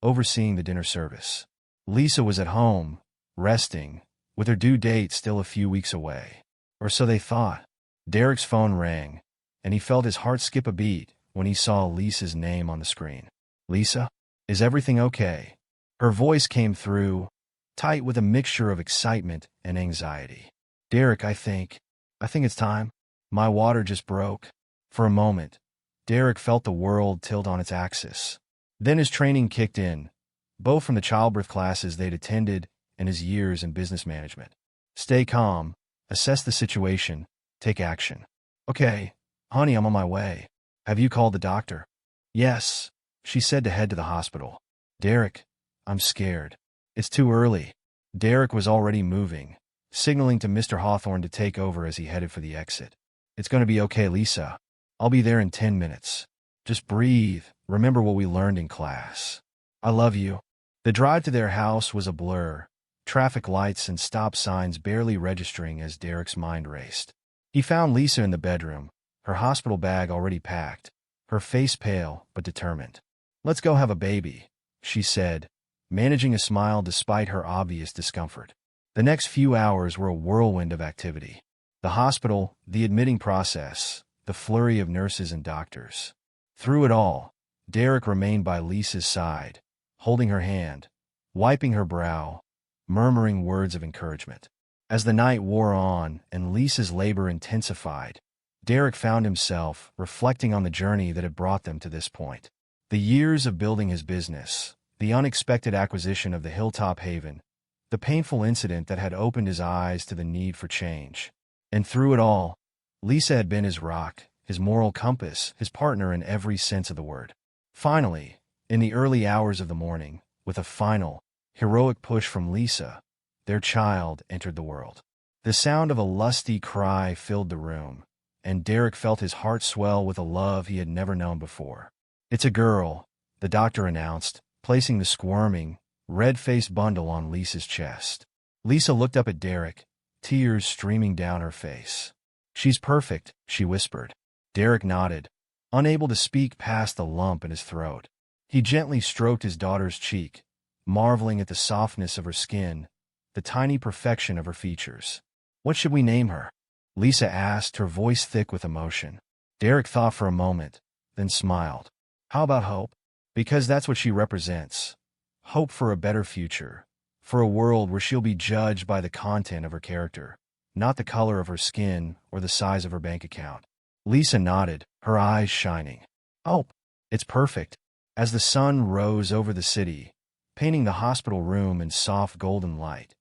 overseeing the dinner service. Lisa was at home, resting, with her due date still a few weeks away. Or so they thought. Derek's phone rang, and he felt his heart skip a beat when he saw Lisa's name on the screen. "Lisa, is everything okay?" Her voice came through, tight with a mixture of excitement and anxiety. "Derek, I think it's time. My water just broke." For a moment, Derek felt the world tilt on its axis. Then his training kicked in, both from the childbirth classes they'd attended and his years in business management. Stay calm, assess the situation, take action. "Okay, honey, I'm on my way. Have you called the doctor?" "Yes," she said to head to the hospital. "Derek, I'm scared. It's too early." Derek was already moving, signaling to Mr. Hawthorne to take over as he headed for the exit. "It's going to be okay, Lisa. I'll be there in 10 minutes. Just breathe. Remember what we learned in class. I love you." The drive to their house was a blur, traffic lights and stop signs barely registering as Derek's mind raced. He found Lisa in the bedroom, her hospital bag already packed, her face pale but determined. "Let's go have a baby," she said, managing a smile despite her obvious discomfort. The next few hours were a whirlwind of activity. The hospital, the admitting process, the flurry of nurses and doctors. Through it all, Derek remained by Lisa's side, holding her hand, wiping her brow, murmuring words of encouragement. As the night wore on and Lisa's labor intensified, Derek found himself reflecting on the journey that had brought them to this point. The years of building his business, the unexpected acquisition of the Hilltop Haven, the painful incident that had opened his eyes to the need for change. And through it all, Lisa had been his rock, his moral compass, his partner in every sense of the word. Finally, in the early hours of the morning, with a final, heroic push from Lisa, their child entered the world. The sound of a lusty cry filled the room, and Derek felt his heart swell with a love he had never known before. "It's a girl," the doctor announced, placing the squirming, red-faced bundle on Lisa's chest. Lisa looked up at Derek, tears streaming down her face. "She's perfect," she whispered. Derek nodded, unable to speak past the lump in his throat. He gently stroked his daughter's cheek, marveling at the softness of her skin, the tiny perfection of her features. "What should we name her?" Lisa asked, her voice thick with emotion. Derek thought for a moment, then smiled. "How about Hope? Because that's what she represents. Hope for a better future, for a world where she'll be judged by the content of her character, not the color of her skin or the size of her bank account." Lisa nodded, her eyes shining. "Hope. It's perfect." As the sun rose over the city, painting the hospital room in soft golden light,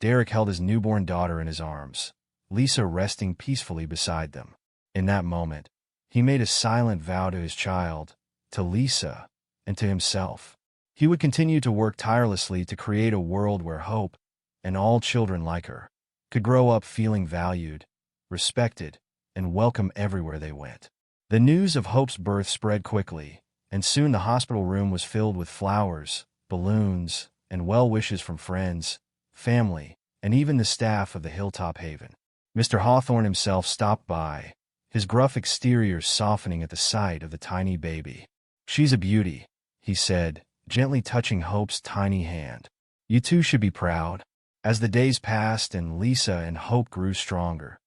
Derek held his newborn daughter in his arms, Lisa resting peacefully beside them. In that moment, he made a silent vow to his child, to Lisa, and to himself. He would continue to work tirelessly to create a world where Hope, and all children like her, could grow up feeling valued, respected, and welcome everywhere they went. The news of Hope's birth spread quickly, and soon the hospital room was filled with flowers, balloons, and well wishes from friends, family, and even the staff of the Hilltop Haven. Mr. Hawthorne himself stopped by, his gruff exterior softening at the sight of the tiny baby. "She's a beauty," he said, gently touching Hope's tiny hand. "You two should be proud." As the days passed and Lisa and Hope grew stronger,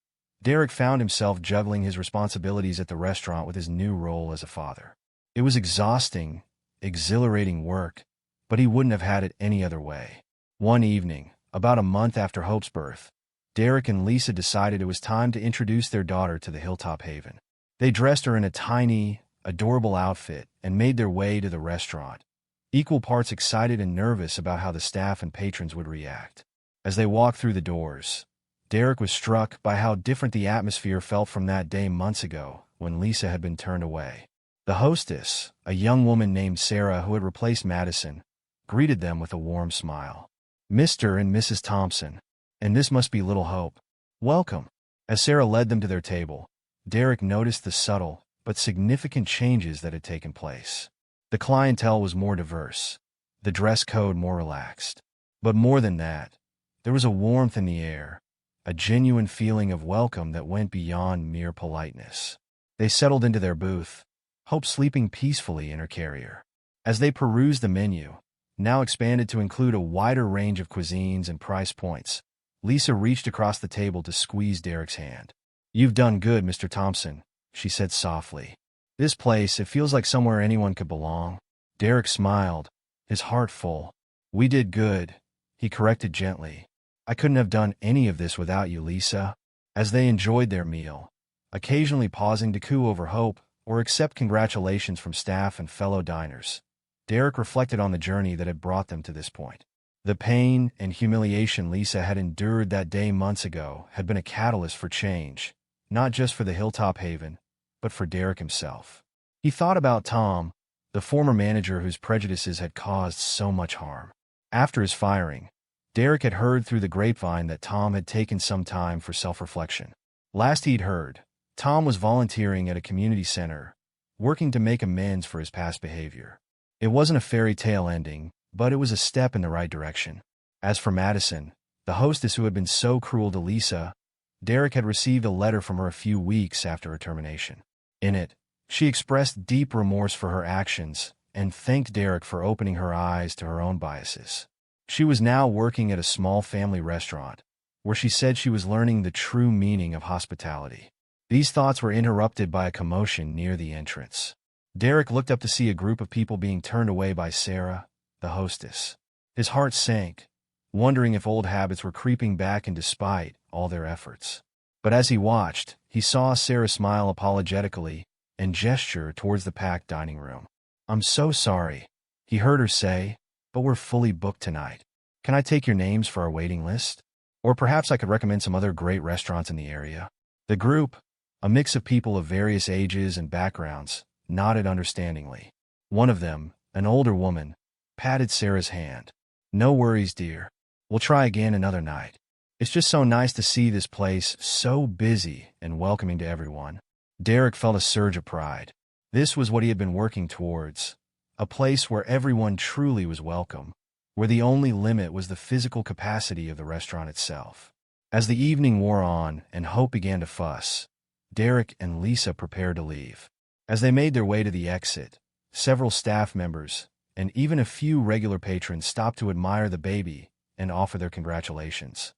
Derek found himself juggling his responsibilities at the restaurant with his new role as a father. It was exhausting, exhilarating work, but he wouldn't have had it any other way. One evening, about a month after Hope's birth, Derek and Lisa decided it was time to introduce their daughter to the Hilltop Haven. They dressed her in a tiny, adorable outfit and made their way to the restaurant, equal parts excited and nervous about how the staff and patrons would react. As they walked through the doors, Derek was struck by how different the atmosphere felt from that day months ago when Lisa had been turned away. The hostess, a young woman named Sarah who had replaced Madison, greeted them with a warm smile. "Mr. and Mrs. Thompson, and this must be little Hope. Welcome." As Sarah led them to their table, Derek noticed the subtle but significant changes that had taken place. The clientele was more diverse, the dress code more relaxed. But more than that, There was a warmth in the air, a genuine feeling of welcome that went beyond mere politeness. They settled into their booth, Hope sleeping peacefully in her carrier. As they perused the menu, now expanded to include a wider range of cuisines and price points, Lisa reached across the table to squeeze Derek's hand. "You've done good, Mr. Thompson," she said softly. "This place, it feels like somewhere anyone could belong." Derek smiled, his heart full. "We did good," he corrected gently. "I couldn't have done any of this without you, Lisa." As they enjoyed their meal, occasionally pausing to coo over Hope or accept congratulations from staff and fellow diners, Derek reflected on the journey that had brought them to this point. The pain and humiliation Lisa had endured that day months ago had been a catalyst for change, not just for the Hilltop Haven, but for Derek himself. He thought about Tom, the former manager whose prejudices had caused so much harm. After his firing, Derek had heard through the grapevine that Tom had taken some time for self-reflection. Last he'd heard, Tom was volunteering at a community center, working to make amends for his past behavior. It wasn't a fairy tale ending, but it was a step in the right direction. As for Madison, the hostess who had been so cruel to Lisa, Derek had received a letter from her a few weeks after her termination. In it, she expressed deep remorse for her actions and thanked Derek for opening her eyes to her own biases. She was now working at a small family restaurant, where she said she was learning the true meaning of hospitality. These thoughts were interrupted by a commotion near the entrance. Derek looked up to see a group of people being turned away by Sarah, the hostess. His heart sank, wondering if old habits were creeping back in despite all their efforts. But as he watched, he saw Sarah smile apologetically and gesture towards the packed dining room. "I'm so sorry," he heard her say, "but we're fully booked tonight. Can I take your names for our waiting list? Or perhaps I could recommend some other great restaurants in the area." The group, a mix of people of various ages and backgrounds, nodded understandingly. One of them, an older woman, patted Sarah's hand. "No worries, dear. We'll try again another night. It's just so nice to see this place so busy and welcoming to everyone." Derek felt a surge of pride. This was what he had been working towards, a place where everyone truly was welcome, where the only limit was the physical capacity of the restaurant itself. As the evening wore on and Hope began to fuss, Derek and Lisa prepared to leave. As they made their way to the exit, several staff members and even a few regular patrons stopped to admire the baby and offer their congratulations.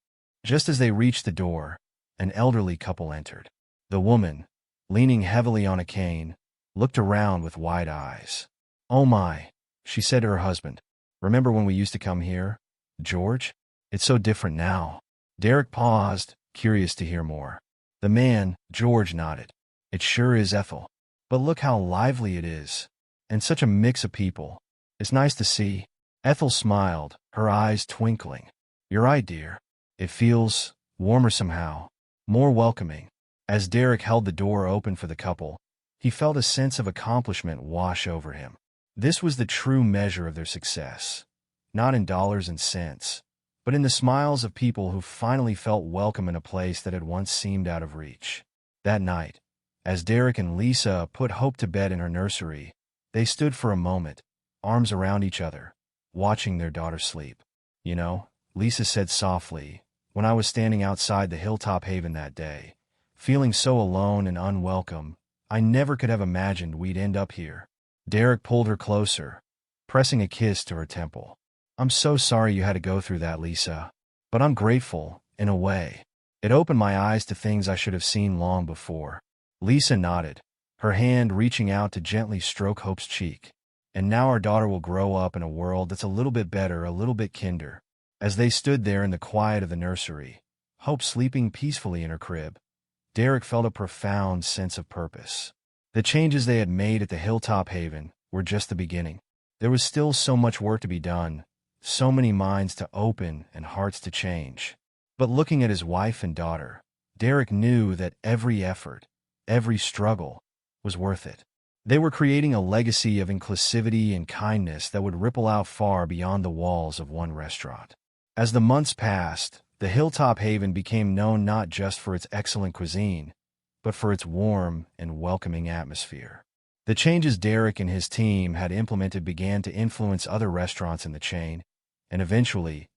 Just as they reached the door, an elderly couple entered. The woman, leaning heavily on a cane, looked around with wide eyes. "Oh my," she said to her husband. "Remember when we used to come here, George? It's so different now." Derek paused, curious to hear more. The man, George, nodded. "It sure is, Ethel. But look how lively it is. And such a mix of people. It's nice to see." Ethel smiled, her eyes twinkling. "You're right, dear. It feels warmer somehow, more welcoming." As Derek held the door open for the couple, he felt a sense of accomplishment wash over him. This was the true measure of their success, not in dollars and cents, but in the smiles of people who finally felt welcome in a place that had once seemed out of reach. That night, as Derek and Lisa put Hope to bed in her nursery, they stood for a moment, arms around each other, watching their daughter sleep. "You know," Lisa said softly, "when I was standing outside the Hilltop Haven that day, feeling so alone and unwelcome, I never could have imagined we'd end up here." Derek pulled her closer, pressing a kiss to her temple. "I'm so sorry you had to go through that, Lisa. But I'm grateful, in a way. It opened my eyes to things I should have seen long before." Lisa nodded, her hand reaching out to gently stroke Hope's cheek. "And now our daughter will grow up in a world that's a little bit better, a little bit kinder." As they stood there in the quiet of the nursery, Hope sleeping peacefully in her crib, Derek felt a profound sense of purpose. The changes they had made at the Hilltop Haven were just the beginning. There was still so much work to be done, so many minds to open and hearts to change. But looking at his wife and daughter, Derek knew that every effort, every struggle, was worth it. They were creating a legacy of inclusivity and kindness that would ripple out far beyond the walls of one restaurant. As the months passed, the Hilltop Haven became known not just for its excellent cuisine, but for its warm and welcoming atmosphere. The changes Derek and his team had implemented began to influence other restaurants in the chain, and eventually,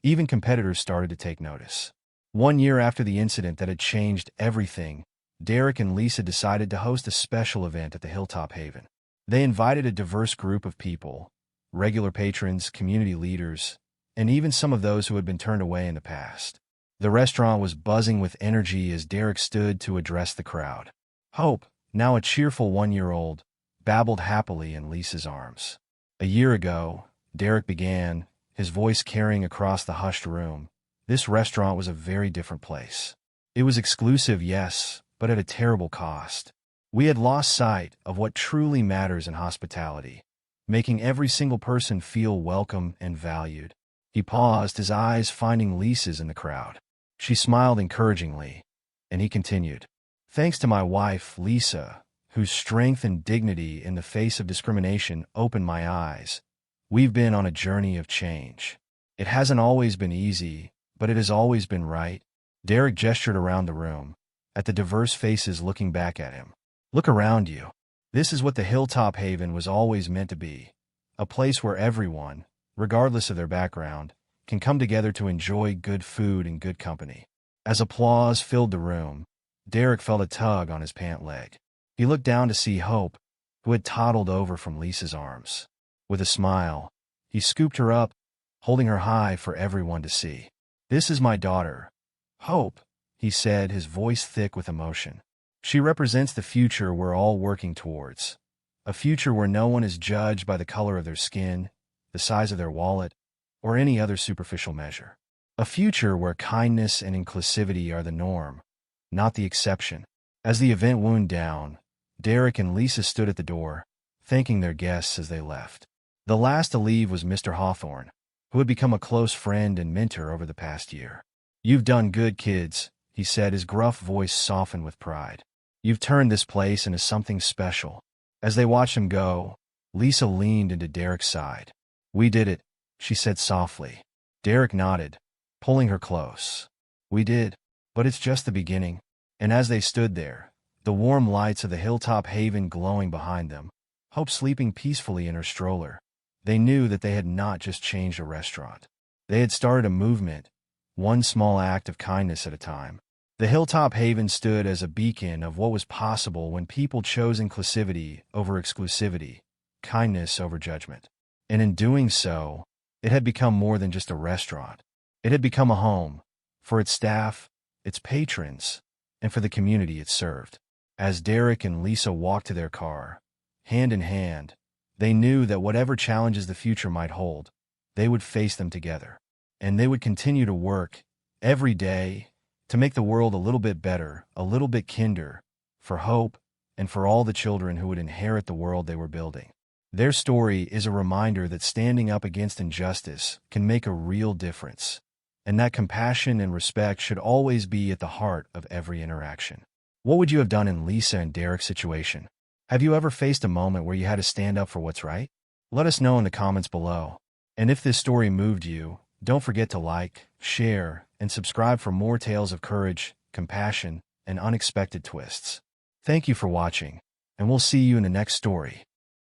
Even competitors started to take notice. 1 year after the incident that had changed everything, Derek and Lisa decided to host a special event at the Hilltop Haven. They invited a diverse group of people, regular patrons, community leaders, and even some of those who had been turned away in the past. The restaurant was buzzing with energy as Derek stood to address the crowd. Hope, now a cheerful 1-year-old, babbled happily in Lisa's arms. A year ago, Derek began, his voice carrying across the hushed room. This restaurant was a very different place. It was exclusive, yes, but at a terrible cost. We had lost sight of what truly matters in hospitality, making every single person feel welcome and valued. He paused, his eyes finding Lisa's in the crowd. She smiled encouragingly, and he continued. Thanks to my wife, Lisa, whose strength and dignity in the face of discrimination opened my eyes, we've been on a journey of change. It hasn't always been easy, but it has always been right. Derek gestured around the room, at the diverse faces looking back at him. Look around you. This is what the Hilltop Haven was always meant to be, a place where everyone, regardless of their background, can come together to enjoy good food and good company. As applause filled the room, Derek felt a tug on his pant leg. He looked down to see Hope, who had toddled over from Lisa's arms. With a smile, he scooped her up, holding her high for everyone to see. This is my daughter, Hope, he said, his voice thick with emotion. She represents the future we're all working towards. A future where no one is judged by the color of their skin, the size of their wallet, or any other superficial measure. A future where kindness and inclusivity are the norm, not the exception. As the event wound down, Derek and Lisa stood at the door, thanking their guests as they left. The last to leave was Mr. Hawthorne, who had become a close friend and mentor over the past year. You've done good, kids, he said, his gruff voice softened with pride. You've turned this place into something special. As they watched him go, Lisa leaned into Derek's side. We did it, she said softly. Derek nodded, pulling her close. We did, but it's just the beginning. And as they stood there, the warm lights of the Hilltop Haven glowing behind them, Hope sleeping peacefully in her stroller, they knew that they had not just changed a restaurant. They had started a movement, one small act of kindness at a time. The Hilltop Haven stood as a beacon of what was possible when people chose inclusivity over exclusivity, kindness over judgment. And in doing so, it had become more than just a restaurant. It had become a home, for its staff, its patrons, and for the community it served. As Derek and Lisa walked to their car, hand in hand, they knew that whatever challenges the future might hold, they would face them together. And they would continue to work, every day, to make the world a little bit better, a little bit kinder, for Hope, and for all the children who would inherit the world they were building. Their story is a reminder that standing up against injustice can make a real difference, and that compassion and respect should always be at the heart of every interaction. What would you have done in Lisa and Derek's situation? Have you ever faced a moment where you had to stand up for what's right? Let us know in the comments below. And if this story moved you, don't forget to like, share, and subscribe for more tales of courage, compassion, and unexpected twists. Thank you for watching, and we'll see you in the next story.